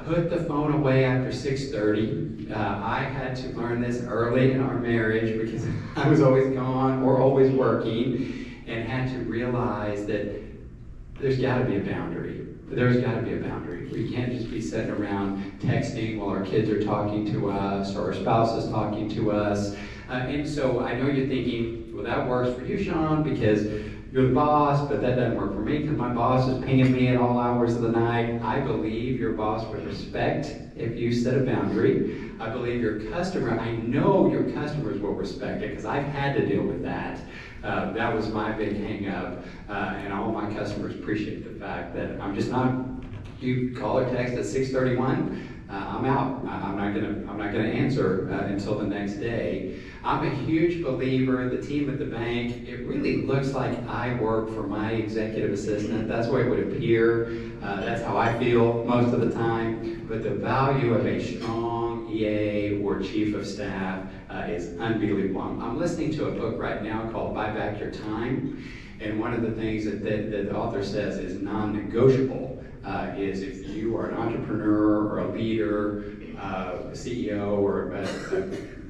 Put the phone away after 6:30. I had to learn this early in our marriage because I was always gone or always working, and had to realize that there's got to be a boundary. There's got to be a boundary. We can't just be sitting around texting while our kids are talking to us or our spouse is talking to us. And so I know you're thinking, well, that works for you, Sean, because you're the boss, but that doesn't work for me because my boss is pinging me at all hours of the night. I believe your boss would respect if you set a boundary. I believe I know your customers will respect it because I've had to deal with that. That was my big hang up, and all my customers appreciate the fact that I'm just not, you call or text at 6:31, I'm out. I'm not gonna answer until the next day. I'm a huge believer in the team at the bank. It really looks like I work for my executive assistant. That's the way it would appear. That's how I feel most of the time. But the value of a strong EA or chief of staff is unbelievable. I'm listening to a book right now called Buy Back Your Time. And one of the things that the author says is non-negotiable is if you are an entrepreneur or a leader, a CEO or a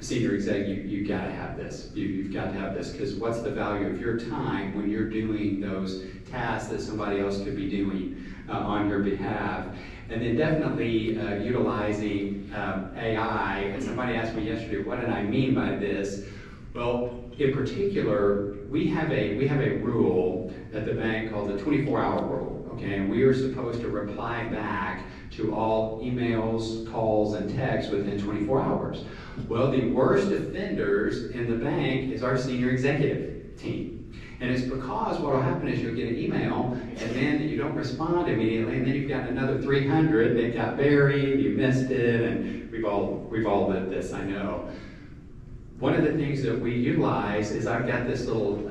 senior executive, you've got to have this. You've got to have this, because what's the value of your time when you're doing those tasks that somebody else could be doing on your behalf? And then definitely utilizing AI. And somebody asked me yesterday, what did I mean by this? Well, in particular, we have a rule at the bank called the 24-hour rule. Okay, and we are supposed to reply back to all emails, calls, and texts within 24 hours. Well, the worst offenders in the bank is our senior executive team. And it's because what will happen is you'll get an email, and then you don't respond immediately, and then you've got another 300 that got buried, you missed it, and we've all lived this, I know. One of the things that we utilize is I've got this little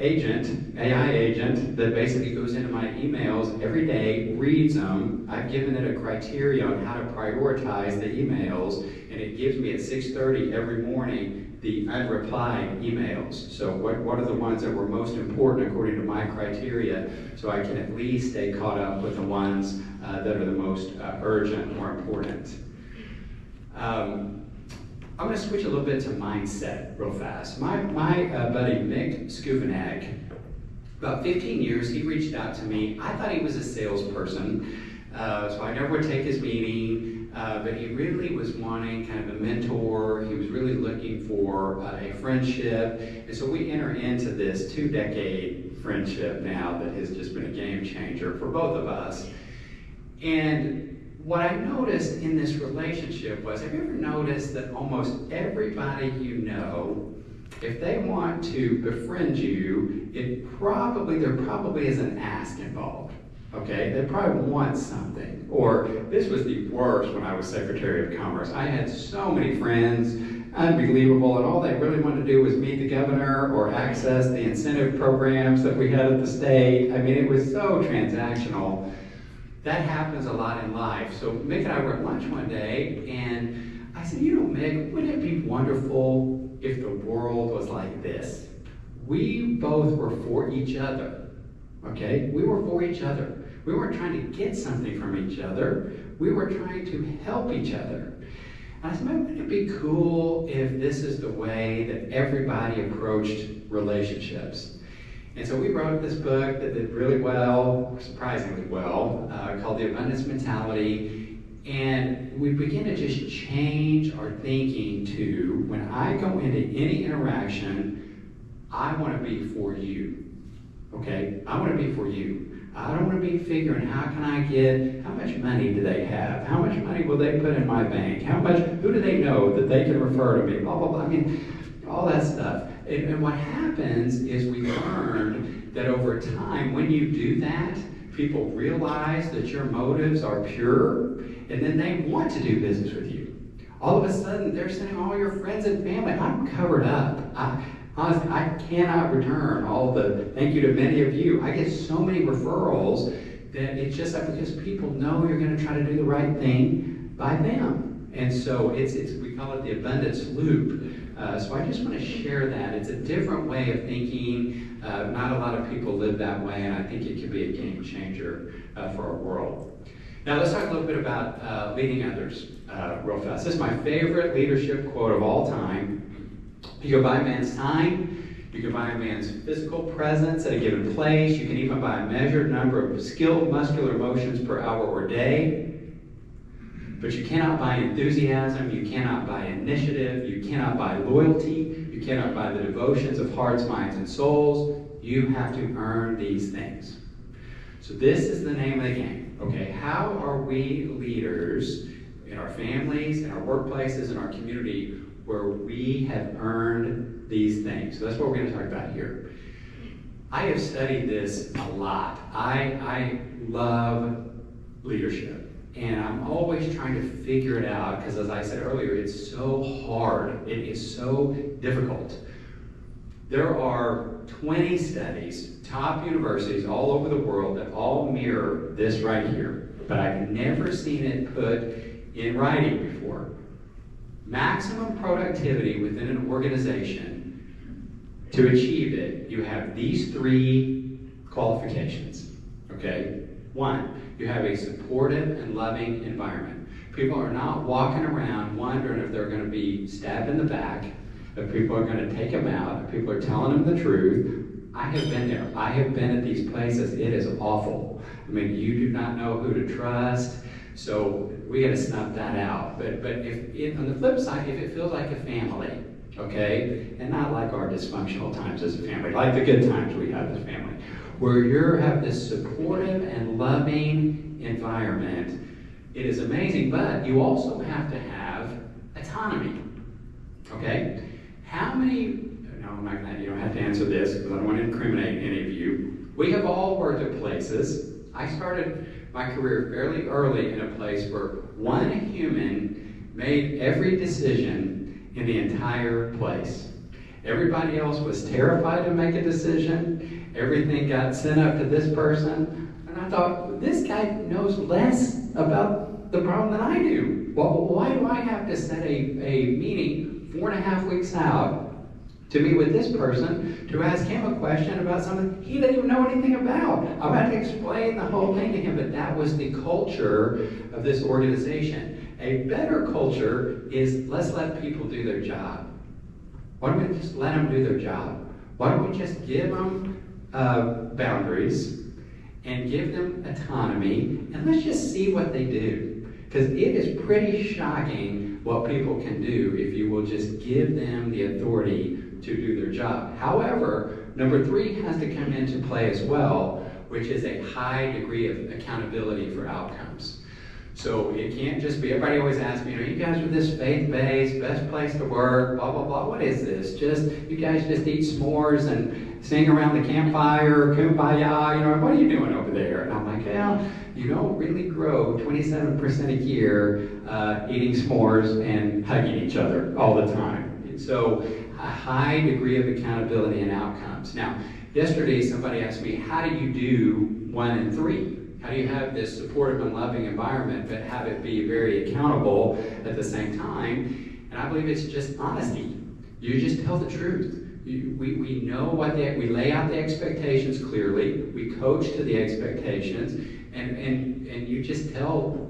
AI agent that basically goes into my emails every day, reads them. I've given it a criteria on how to prioritize the emails, and it gives me at 6:30 every morning the unreplied emails. So what are the ones that were most important according to my criteria, so I can at least stay caught up with the ones that are the most urgent or important. I'm going to switch a little bit to mindset real fast. My buddy Mick Skuvenag, about 15 years, he reached out to me. I thought he was a salesperson, so I never would take his meeting, but he really was wanting kind of a mentor. He was really looking for a friendship, and so we enter into this 2-decade friendship now that has just been a game changer for both of us. And what I noticed in this relationship was, have you ever noticed that almost everybody you know, if they want to befriend you, there probably is an ask involved, okay? They probably want something. Or this was the worst when I was Secretary of Commerce. I had so many friends, unbelievable, and all they really wanted to do was meet the governor or access the incentive programs that we had at the state. I mean, it was so transactional. That happens a lot in life. So Mick and I were at lunch one day, and I said, you know, Mick, wouldn't it be wonderful if the world was like this? We both were for each other, okay? We were for each other. We weren't trying to get something from each other. We were trying to help each other. And I said, wouldn't it be cool if this is the way that everybody approached relationships? And so we wrote this book that did really well, surprisingly well, called The Abundance Mentality. And we begin to just change our thinking to, when I go into any interaction, I want to be for you, okay? I want to be for you. I don't want to be figuring how can I get, how much money do they have? How much money will they put in my bank? Who do they know that they can refer to me? Blah, blah, blah. I mean, all that stuff. And what happens is we learned that over time, when you do that, people realize that your motives are pure, and then they want to do business with you. All of a sudden, they're sending all your friends and family. I'm covered up. Honestly, I cannot return all the thank you to many of you. I get so many referrals that it's just like because people know you're going to try to do the right thing by them. And so we call it the abundance loop. So I just want to share that. It's a different way of thinking. Not a lot of people live that way, and I think it can be a game changer for our world. Now let's talk a little bit about leading others real fast. This is my favorite leadership quote of all time. You can buy a man's time. You can buy a man's physical presence at a given place. You can even buy a measured number of skilled muscular motions per hour or day. But you cannot buy enthusiasm, you cannot buy initiative, you cannot buy loyalty, you cannot buy the devotions of hearts, minds, and souls. You have to earn these things. So this is the name of the game, okay? How are we leaders in our families, in our workplaces, in our community, where we have earned these things? So that's what we're going to talk about here. I have studied this a lot. I love leadership. And I'm always trying to figure it out because, as I said earlier, it's so hard. It is so difficult. There are 20 studies, top universities all over the world that all mirror this right here. But I've never seen it put in writing before. Maximum productivity within an organization, to achieve it, you have these 3 qualifications, okay? 1, you have a supportive and loving environment. People are not walking around wondering if they're going to be stabbed in the back, if people are going to take them out, if people are telling them the truth. I have been there. I have been at these places. It is awful. I mean, you do not know who to trust, so we got to snuff that out. But if on the flip side, if it feels like a family, okay, and not like our dysfunctional times as a family, like the good times we have as a family, where you have this supportive and loving environment, it is amazing, but you also have to have autonomy, okay? How many, no, I'm not gonna, you don't have to answer this because I don't want to incriminate any of you. We have all worked at places. I started my career fairly early in a place where one human made every decision in the entire place. Everybody else was terrified to make a decision. Everything got sent up to this person. And I thought, this guy knows less about the problem than I do. Well, why do I have to set a meeting 4.5 weeks out to meet with this person to ask him a question about something he didn't even know anything about. I had to explain the whole thing to him, but that was the culture of this organization. A better culture is, let's let people do their job. Why don't we just let them do their job? Why don't we just give them boundaries and give them autonomy, and let's just see what they do. Because it is pretty shocking what people can do if you will just give them the authority to do their job. However, number 3 has to come into play as well, which is a high degree of accountability for outcomes. So it can't just be, everybody always asks me, you guys with this faith-based, best place to work, blah, blah, blah. What is this? You guys just eat s'mores and sing around the campfire, kumbaya, what are you doing over there? And I'm like, well, you don't really grow 27% a year eating s'mores and hugging each other all the time. And so a high degree of accountability and outcomes. Now, yesterday somebody asked me, how do you do 1 and 3? How do you have this supportive and loving environment but have it be very accountable at the same time? And I believe it's just honesty. You just tell the truth. We know we lay out the expectations clearly. We coach to the expectations, and you just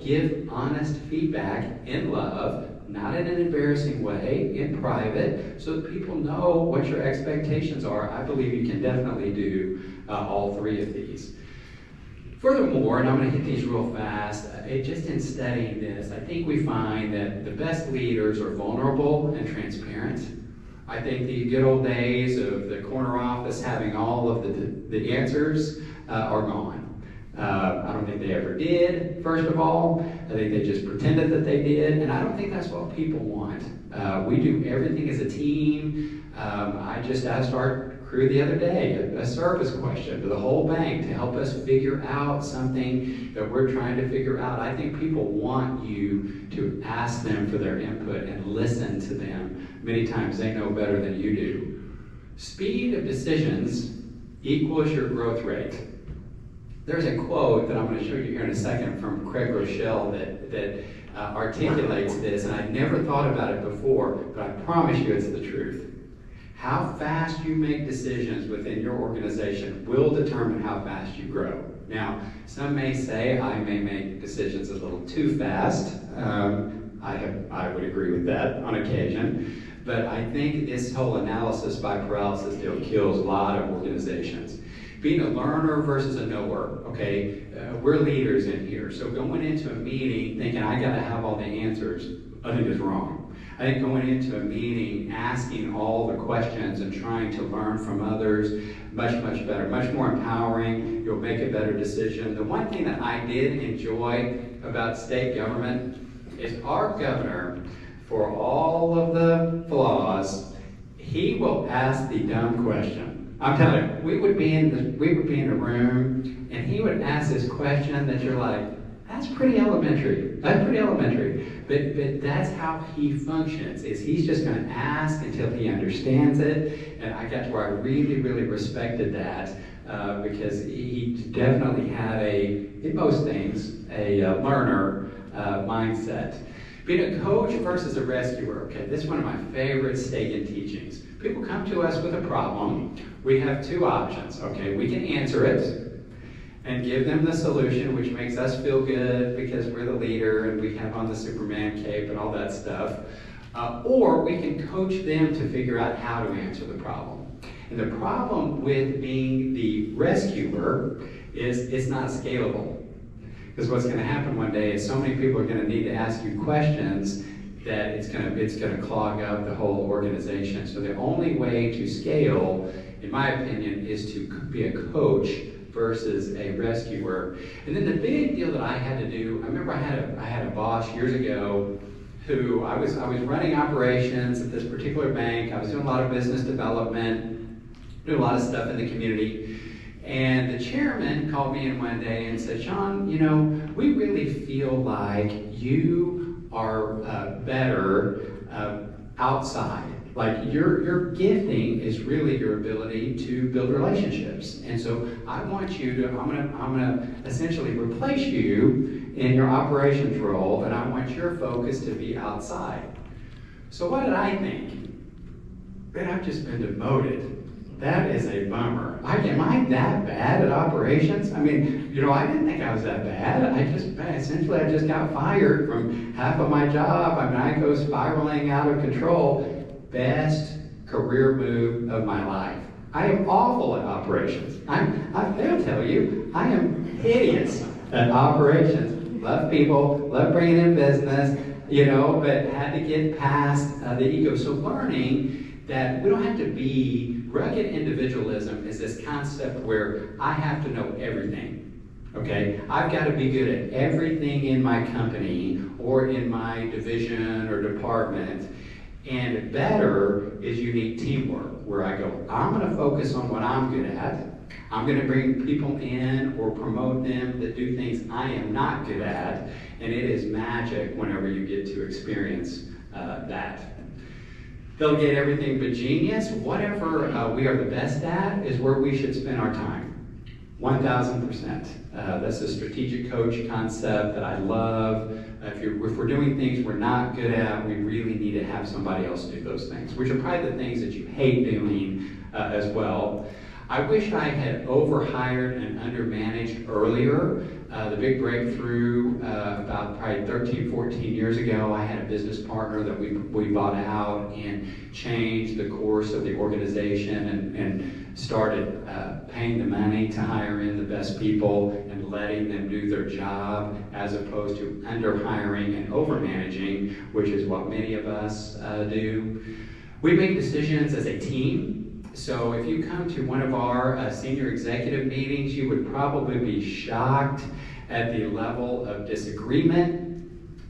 give honest feedback in love, not in an embarrassing way, in private, so that people know what your expectations are. I believe you can definitely do all 3 of these. Furthermore, and I'm going to hit these real fast, just in studying this, I think we find that the best leaders are vulnerable and transparent. I think the good old days of the corner office having all of the answers are gone. I don't think they ever did, first of all. I think they just pretended that they did, and I don't think that's what people want. We do everything as a team. I just asked our crew the other day a service question to the whole bank to help us figure out something that we're trying to figure out. I think people want you to ask them for their input and listen to them. Many times they know better than you do. Speed of decisions equals your growth rate. There's a quote that I'm going to show you here in a second from Craig Rochelle that articulates this, and I'd never thought about it before, but I promise you it's the truth. How fast you make decisions within your organization will determine how fast you grow. Now, some may say I may make decisions a little too fast. I would agree with that on occasion. But I think this whole analysis by paralysis deal kills a lot of organizations. Being a learner versus a knower, okay? We're leaders in here. So going into a meeting thinking I got to have all the answers, I think is wrong. I think going into a meeting, asking all the questions and trying to learn from others, much, much better, much more empowering. You'll make a better decision. The one thing that I did enjoy about state government is our governor, for all of the flaws, he will ask the dumb question. I'm telling you, we would be in a room, and he would ask this question that you're like, that's pretty elementary. That's pretty elementary. But that's how he functions, is he's just going to ask until he understands it. And I got to where I really, really respected that because he definitely had in most things, a learner mindset. Being a coach versus a rescuer. Okay, this is one of my favorite Stagen teachings. People come to us with a problem. We have 2 options. Okay, we can answer it and give them the solution, which makes us feel good because we're the leader and we have on the Superman cape and all that stuff. Or we can coach them to figure out how to answer the problem. And the problem with being the rescuer is it's not scalable. Because what's going to happen one day is so many people are going to need to ask you questions that it's going to clog up the whole organization. So the only way to scale, in my opinion, is to be a coach versus a rescuer. And then the big deal that I had to do, I remember I had a boss years ago who I was running operations at this particular bank. I was doing a lot of business development, doing a lot of stuff in the community. And the chairman called me in one day and said, Sean, we really feel like you are better outside. Like your gifting is really your ability to build relationships. And so I want you to, I'm gonna essentially replace you in your operations role, and I want your focus to be outside. So what did I think? Man, I've just been demoted. That is a bummer. Am I that bad at operations? I mean, I didn't think I was that bad. Essentially, I just got fired from half of my job. I mean, I go spiraling out of control. Best career move of my life. I am awful at operations. They'll tell you, I am hideous at operations. Love people, love bringing in business, but had to get past the ego. So learning that we don't have to be, rugged individualism is this concept where I have to know everything, okay? I've got to be good at everything in my company or in my division or department. And better is unique teamwork, where I go, I'm going to focus on what I'm good at. I'm going to bring people in or promote them that do things I am not good at. And it is magic whenever you get to experience that. They'll get everything but genius. Whatever we are the best at is where we should spend our time. 1,000%. That's a strategic coach concept that I love. If we're doing things we're not good at, we really need to have somebody else do those things, which are probably the things that you hate doing as well. I wish I had overhired and undermanaged earlier. The big breakthrough about probably 13, 14 years ago, I had a business partner that we bought out and changed the course of the organization and started paying the money to hire in the best people and letting them do their job, as opposed to under-hiring and over-managing, which is what many of us do. We make decisions as a team. So if you come to one of our senior executive meetings, you would probably be shocked at the level of disagreement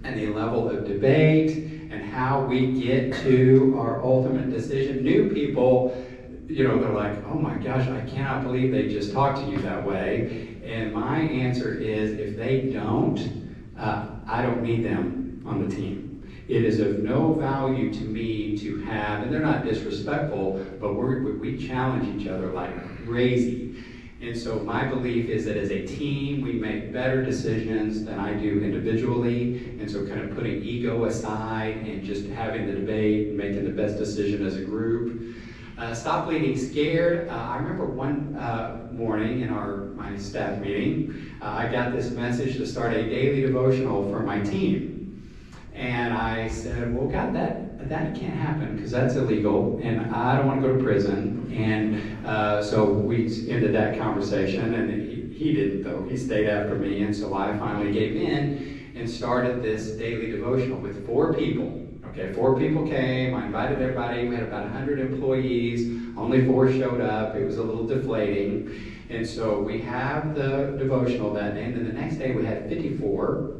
and the level of debate and how we get to our ultimate decision. New people, they're like, oh my gosh, I cannot believe they just talked to you that way. And my answer is, if they don't, I don't need them on the team. It is of no value to me to have, and they're not disrespectful, but we challenge each other like crazy. And so my belief is that as a team, we make better decisions than I do individually. And so kind of putting ego aside and just having the debate and making the best decision as a group. Stop leading scared. I remember one morning in my staff meeting, I got this message to start a daily devotional for my team. And I said, well, God, that can't happen because that's illegal and I don't want to go to prison. And so we ended that conversation, and he didn't though. He stayed after me, and so I finally gave in and started this daily devotional with 4 people. Okay, 4 people came. I invited everybody. We had about 100 employees. Only 4 showed up. It was a little deflating. And so we have the devotional that day, and then the next day we had 54.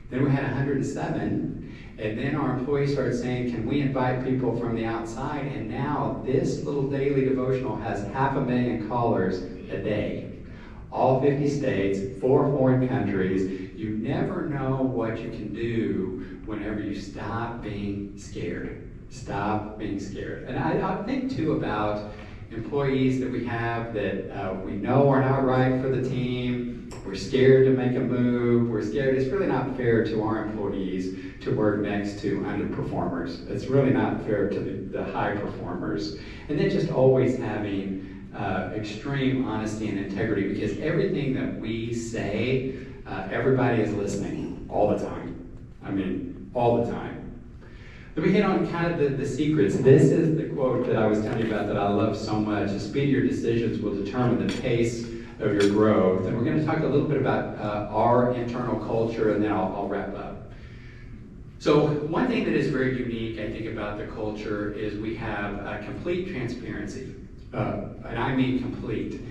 Then we had 107. And then our employees started saying, can we invite people from the outside? And now this little daily devotional has 500,000 callers a day. All 50 states, 4 foreign countries. You never know what you can do whenever you stop being scared. Stop being scared. And I think too about employees that we have that we know are not right for the team. We're scared to make a move. We're scared. It's really not fair to our employees to work next to underperformers. It's really not fair to the high performers. And then just always having extreme honesty and integrity, because everything that we say, everybody is listening all the time. I mean, all the time. Let me hit on kind of the secrets. This is the quote that I was telling you about that I love so much. The speed of your decisions will determine the pace of your growth. And we're going to talk a little bit about our internal culture, and then I'll wrap up. So one thing that is very unique, I think, about the culture is we have complete transparency. And I mean complete.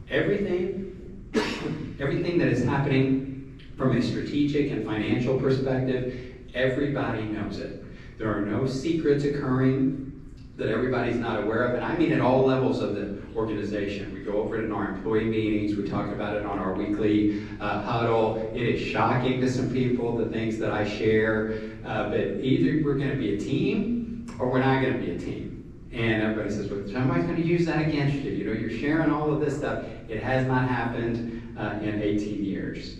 Everything that is happening from a strategic and financial perspective, everybody knows it. There are no secrets occurring that everybody's not aware of, and I mean at all levels of the organization. We go over it in our employee meetings, we talk about it on our weekly huddle. It is shocking to some people, the things that I share, but either we're going to be a team or we're not going to be a team. And everybody says, well, somebody's going to use that against you. You're sharing all of this stuff. It has not happened in 18 years.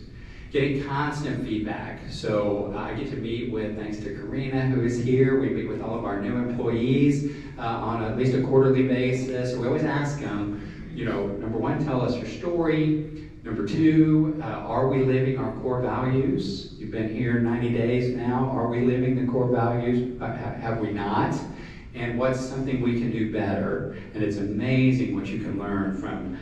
Getting constant feedback. So I get to meet with, thanks to Karina who is here, we meet with all of our new employees on at least a quarterly basis. We always ask them, number one, tell us your story. Number two, are we living our core values? You've been here 90 days now. Are we living the core values? Have we not? And what's something we can do better? And it's amazing what you can learn from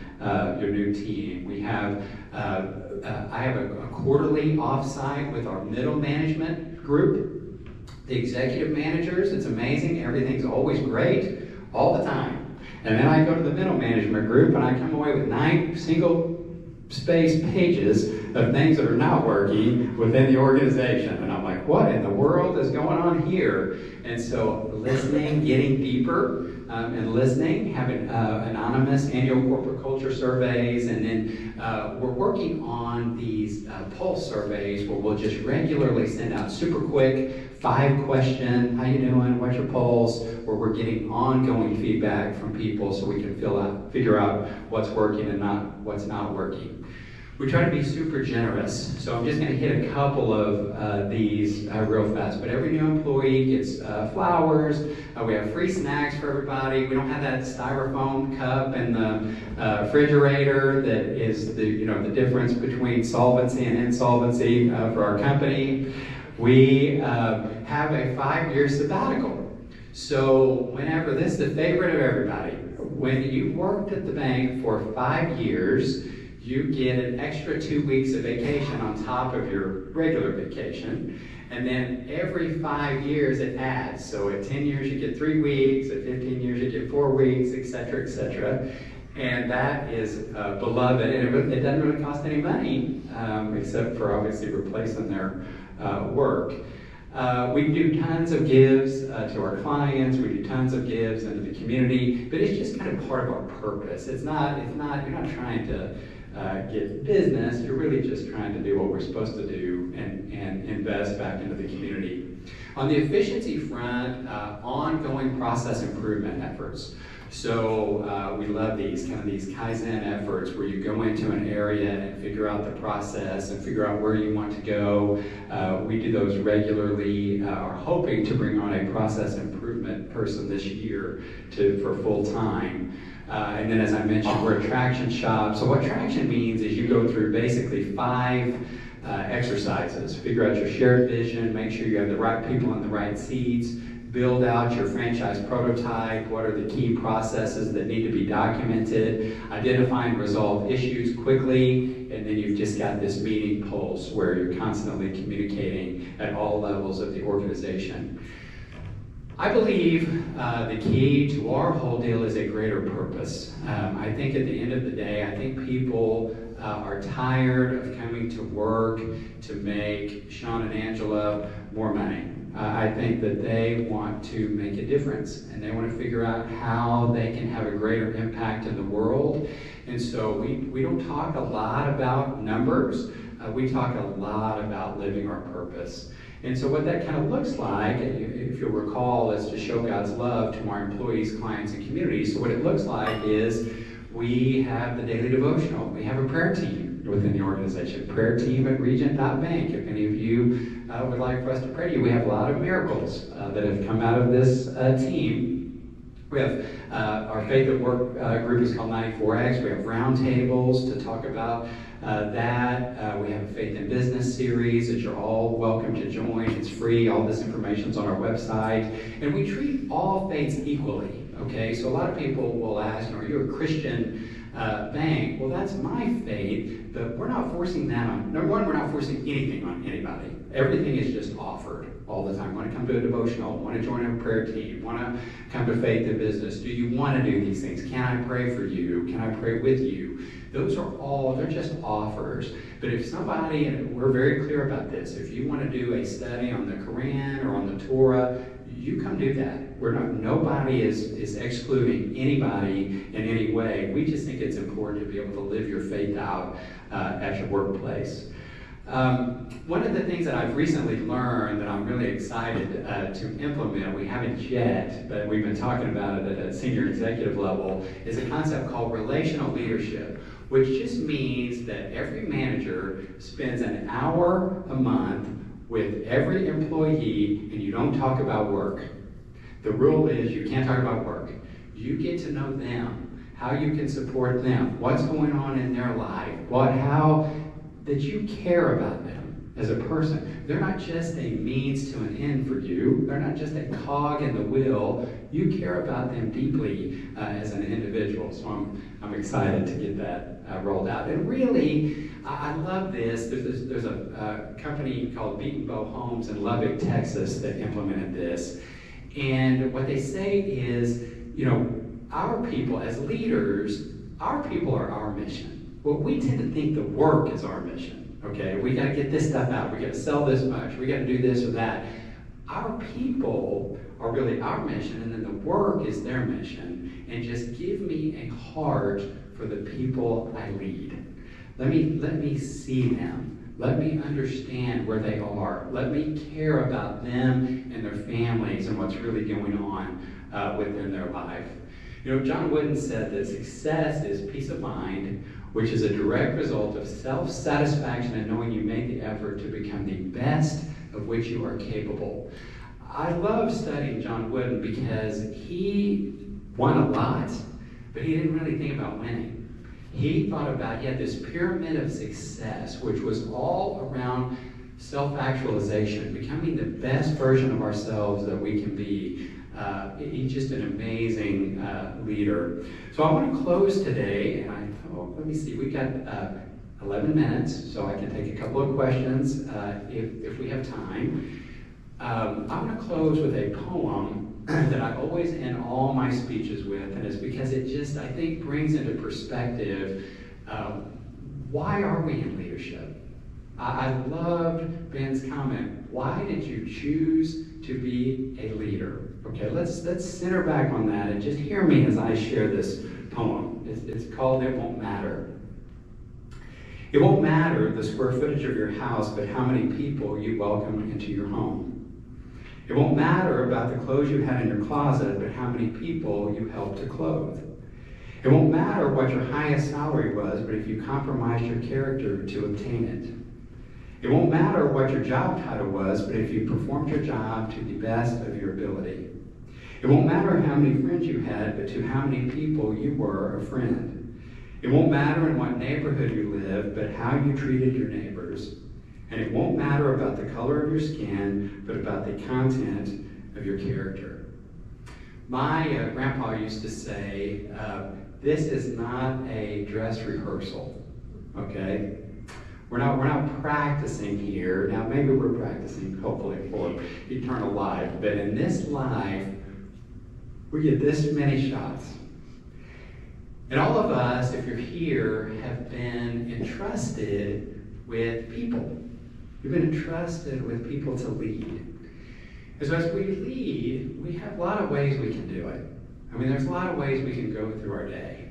your new team. We have, I have a quarterly offsite with our middle management group, the executive managers. It's amazing. Everything's always great all the time. And then I go to the middle management group and I come away with 9 single-space pages of things that are not working within the organization. And I'm like, what in the world is going on here? And so listening, getting deeper, and listening, having anonymous annual corporate culture surveys, and then we're working on these pulse surveys where we'll just regularly send out super quick 5-question, how you doing, what's your pulse, where we're getting ongoing feedback from people so we can figure out what's working and what's not working. We try to be super generous, so I'm just going to hit a couple of these real fast. But every new employee gets flowers. We have free snacks for everybody. We don't have that styrofoam cup in the refrigerator that is the difference between solvency and insolvency for our company. We have a 5-year sabbatical. So whenever, this is the favorite of everybody, when you've worked at the bank for 5 years, you get an extra 2 weeks of vacation on top of your regular vacation. And then every 5 years it adds. So at 10 years you get 3 weeks, at 15 years you get 4 weeks, etc., etc. And that is beloved. And it doesn't really cost any money, except for obviously replacing their work. We do tons of gives to our clients. We do tons of gives into the community. But it's just kind of part of our purpose. You're not trying to get business, you're really just trying to do what we're supposed to do and invest back into the community. On the efficiency front, ongoing process improvement efforts. So we love these Kaizen efforts where you go into an area and figure out the process and figure out where you want to go. We do those regularly, are hoping to bring on a process improvement person this year for full time. And then, as I mentioned, we're a traction shop. So what traction means is you go through basically 5 exercises. Figure out your shared vision, make sure you have the right people in the right seats, build out your franchise prototype, what are the key processes that need to be documented, identify and resolve issues quickly, and then you've just got this meeting pulse where you're constantly communicating at all levels of the organization. I believe the key to our whole deal is a greater purpose. I think at the end of the day, I think people are tired of coming to work to make Sean and Angela more money. I think that they want to make a difference and they want to figure out how they can have a greater impact in the world. And so we don't talk a lot about numbers. We talk a lot about living our purpose. And so what that kind of looks like, if you'll recall, is to show God's love to our employees, clients, and communities. So what it looks like is we have the daily devotional. We have a prayer team within the organization, prayer team at Rgent.bank. If any of you would like for us to pray to you, we have a lot of miracles that have come out of this team. We have our Faith at Work group is called 94X. We have roundtables to talk about that. We have a Faith in Business series that you're all welcome to join. It's free. All this information's on our website. And we treat all faiths equally, okay? So a lot of people will ask, are you a Christian bank? Well, that's my faith, but we're not forcing that on. Number one, we're not forcing anything on anybody. Everything is just offered all the time. Want to come to a devotional? Want to join a prayer team? Want to come to Faith in Business? Do you want to do these things? Can I pray for you? Can I pray with you? Those are all, they're just offers. But if somebody, and we're very clear about this, if you want to do a study on the Quran or on the Torah, you come do that. Nobody is excluding anybody in any way. We just think it's important to be able to live your faith out at your workplace. One of the things that I've recently learned that I'm really excited to implement, we haven't yet, but we've been talking about it at a senior executive level, is a concept called relational leadership. which just means that every manager spends an hour a month with every employee and you don't talk about work. The rule is you can't talk about work. You get to know them, how you can support them, what's going on in their life, how that you care about them as a person. They're not just a means to an end for you. They're not just a cog in the wheel. You care about them deeply as an individual. So I'm excited to get that rolled out. And really, I love this. There's a company called Beat & Bow Homes in Lubbock, Texas that implemented this. And what they say is, our people as leaders, our people are our mission. Well, we tend to think the work is our mission, okay? We gotta get this stuff out, we gotta sell this much, we gotta do this or that. Our people are really our mission, and then the work is their mission. And just give me a heart for the people I lead. Let me see them. Let me understand where they are. Let me care about them and their families and what's really going on within their life. John Wooden said that success is peace of mind, which is a direct result of self-satisfaction and knowing you made the effort to become the best of which you are capable. I love studying John Wooden because he won a lot, but he didn't really think about winning. He thought about, this pyramid of success, which was all around self-actualization, becoming the best version of ourselves that we can be. He's just an amazing leader. So I want to close today, and let me see, we've got 11 minutes, so I can take a couple of questions if we have time. I want to close with a poem that I always end all my speeches with, and it's because it just, I think, brings into perspective why are we in leadership? I loved Ben's comment. Why did you choose to be a leader? Okay, let's center back on that and just hear me as I share this poem. It's called It Won't Matter. It won't matter the square footage of your house, but how many people you welcomed into your home. It won't matter about the clothes you had in your closet, but how many people you helped to clothe. It won't matter what your highest salary was, but if you compromised your character to obtain it. It won't matter what your job title was, but if you performed your job to the best of your ability. It won't matter how many friends you had, but to how many people you were a friend. It won't matter in what neighborhood you lived, but how you treated your neighbors. And it won't matter about the color of your skin, but about the content of your character. My grandpa used to say, this is not a dress rehearsal, okay? We're not practicing here. Now maybe we're practicing, hopefully, for eternal life, but in this life, we get this many shots. And all of us, if you're here, have been entrusted with people. You've been entrusted with people to lead. And so as we lead, we have a lot of ways we can do it. I mean, there's a lot of ways we can go through our day.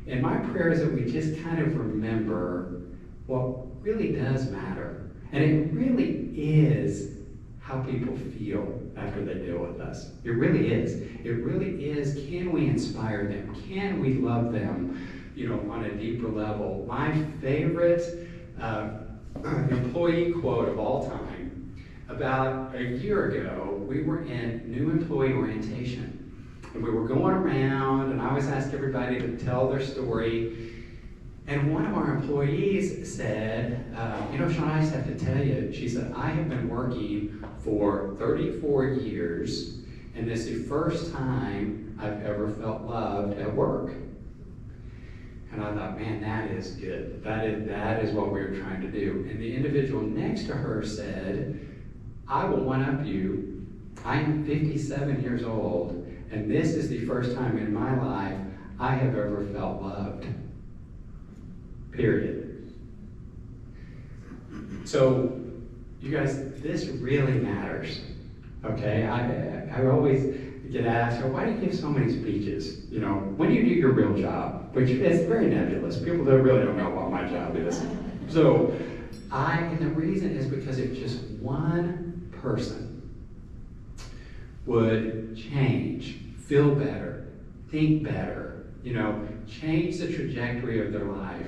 And my prayer is that we just kind of remember what really does matter. And it really is how people feel after they deal with us. It really is. It really is, can we inspire them? Can we love them, on a deeper level? My favorite employee quote of all time, about a year ago, we were in new employee orientation. And we were going around, and I always asked everybody to tell their story. And one of our employees said, Sean, I just have to tell you, she said, I have been working for 34 years, and this is the first time I've ever felt loved at work. And I thought, man, that is good. That is what we were trying to do. And the individual next to her said, I will one-up you. I am 57 years old, and this is the first time in my life I have ever felt loved. Period. So, you guys, this really matters. Okay? I always get asked, why do you give so many speeches? When do you do your real job? Which is very nebulous. People really don't know what my job is. So, and the reason is because if just one person would change, feel better, think better, change the trajectory of their life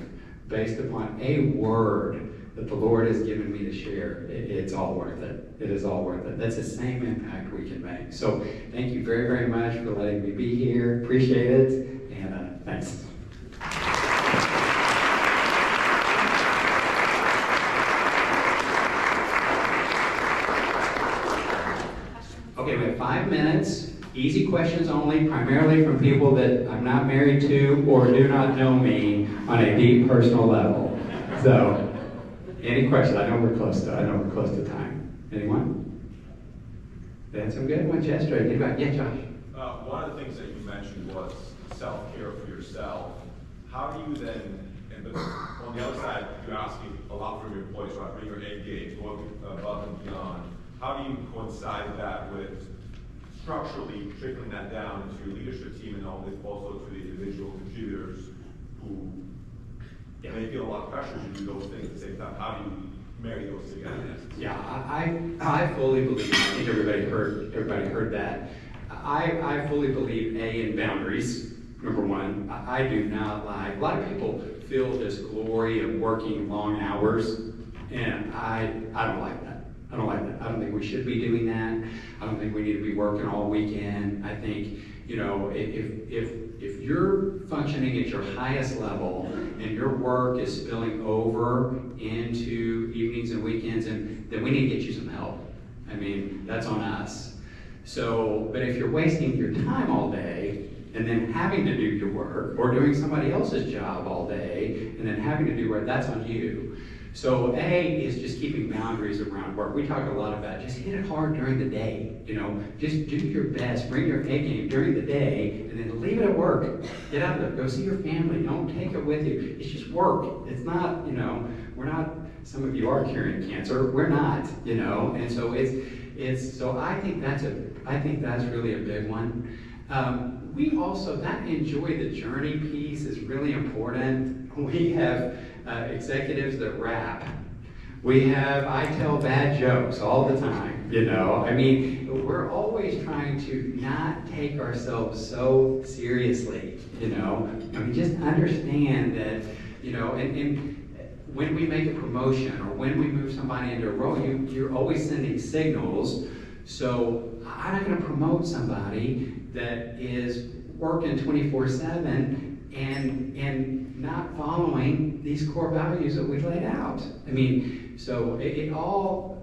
based upon a word that the Lord has given me to share, it's all worth it. It is all worth it. That's the same impact we can make. So thank you very, very much for letting me be here. Appreciate it, and thanks. Okay, we have 5 minutes. Easy questions only, primarily from people that I'm not married to or do not know me on a deep personal level. So, any questions? I know we're close to time. Anyone? They had some good ones yesterday. Anybody? Yeah, Josh. One of the things that you mentioned was self-care for yourself. How do you then, on the other side, you're asking a lot from your employees, right? Bring your A game, go above and beyond. How do you coincide that with structurally trickling that down into your leadership team and also to the individual contributors who may feel a lot of pressure to do those things at the same time? How do you marry those together? Yeah, I fully believe, I think everybody heard that. I fully believe, in boundaries, number one. I do not like, a lot of people feel this glory of working long hours, and I don't like that. I don't like that. I don't think we should be doing that. I don't think we need to be working all weekend. I think, if you're functioning at your highest level and your work is spilling over into evenings and weekends, then we need to get you some help. I mean, that's on us. So, but if you're wasting your time all day and then having to do your work, or doing somebody else's job all day and then having to do work, that's on you. So A is just keeping boundaries around work. We talk a lot about just hit it hard during the day, just do your best, bring your A game during the day, and then leave it at work. Get out there, go see your family, don't take it with you. It's just work. It's not, we're not, some of you are curing cancer, we're not, and so so I think that's really a big one. We also, that enjoy the journey piece is really important. We have executives that rap. We have, I tell bad jokes all the time, I mean, we're always trying to not take ourselves so seriously, I mean, just understand that, and when we make a promotion or when we move somebody into a role, you're always sending signals. So I'm not going to promote somebody that is working 24/7 and not following these core values that we laid out. I mean, so it all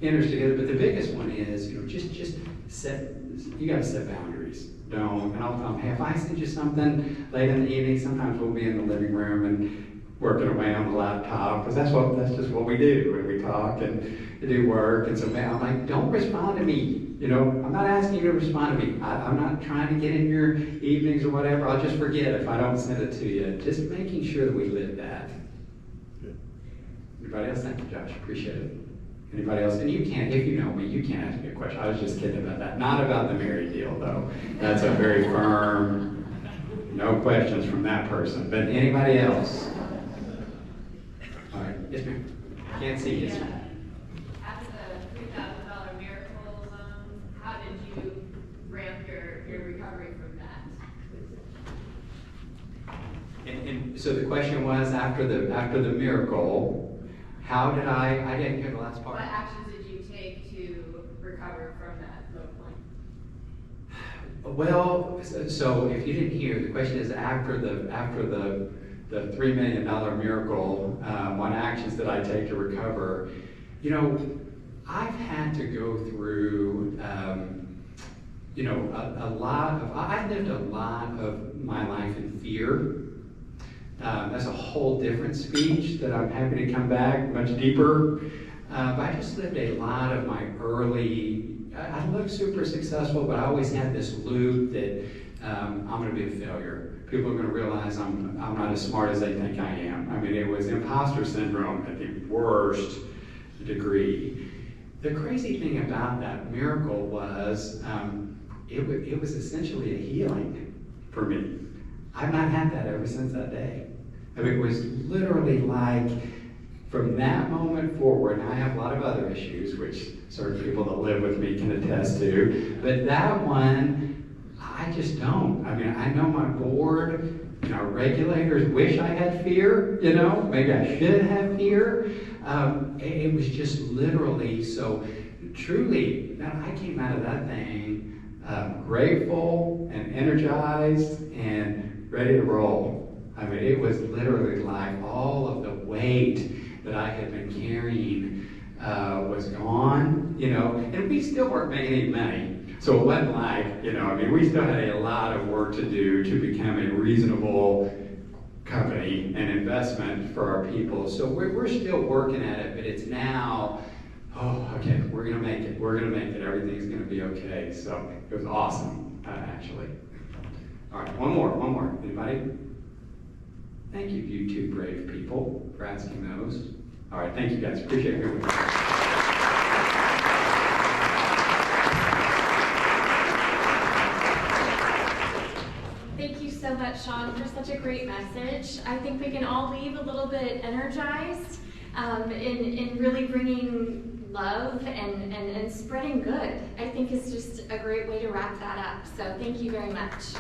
enters together. But the biggest one is, just set. You got to set boundaries. Don't. And I'll tell them, hey, if I send you something late in the evening, sometimes we'll be in the living room and working away on the laptop, because that's just what we do when we talk and do work. And so I'm like, don't respond to me. I'm not asking you to respond to me. I'm not trying to get in your evenings or whatever. I'll just forget if I don't send it to you. Just making sure that we live that. Good. Anybody else? Thank you, Josh. Appreciate it. Anybody else? And you can't, if you know me, you can't ask me a question. I was just kidding about that. Not about the married deal, though. That's a very firm, no questions from that person. But anybody else? All right. Yes, ma'am. Can't see. Yes, ma'am. After the $3,000 miracle loan, how did you ramp your recovery from that? And so the question was, after the miracle, how did I didn't hear the last part. What actions did you take to recover from that low point? Well, so if you didn't hear, the question is after the $3 million miracle, what actions did I take to recover? I've had to go through, I lived a lot of my life in fear. That's a whole different speech that I'm happy to come back much deeper. But I just lived a lot of my I looked super successful, but I always had this loop that I'm going to be a failure. People are going to realize I'm not as smart as they think I am. I mean, it was imposter syndrome at the worst degree. The crazy thing about that miracle was it was essentially a healing for me. I've not had that ever since that day. I mean, it was literally like, from that moment forward, and I have a lot of other issues, which certain people that live with me can attest to, but that one, I just don't. I mean, I know my board and our regulators wish I had fear, you know, maybe I should have fear. It was just literally so truly, I came out of that thing grateful and energized and ready to roll. I mean, it was literally like all of the weight that I had been carrying was gone, you know, and we still weren't making any money. So it wasn't like, you know, I mean, we still had a lot of work to do to become a reasonable company and investment for our people. So we're still working at it, but it's now, oh, okay, we're going to make it. We're going to make it. Everything's going to be okay. So it was awesome, actually. All right, one more. Anybody? Thank you, you two brave people, for asking those. All right, thank you guys. Appreciate it. Thank you so much, Sean, for such a great message. I think we can all leave a little bit energized in really bringing love and spreading good. I think is just a great way to wrap that up. So thank you very much.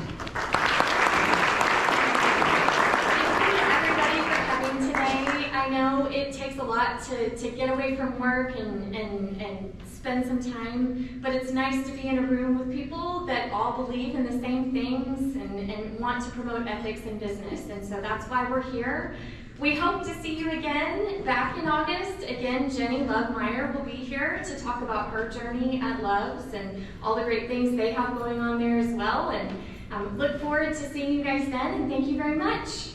Everybody for coming today. I know it takes a lot to get away from work and spend some time, but it's nice to be in a room with people that all believe in the same things and want to promote ethics in business, and so that's why we're here. We hope to see you again back in August. Again, Jenny Lovemeyer will be here to talk about her journey at Love's and all the great things they have going on there as well, and look forward to seeing you guys then, and thank you very much.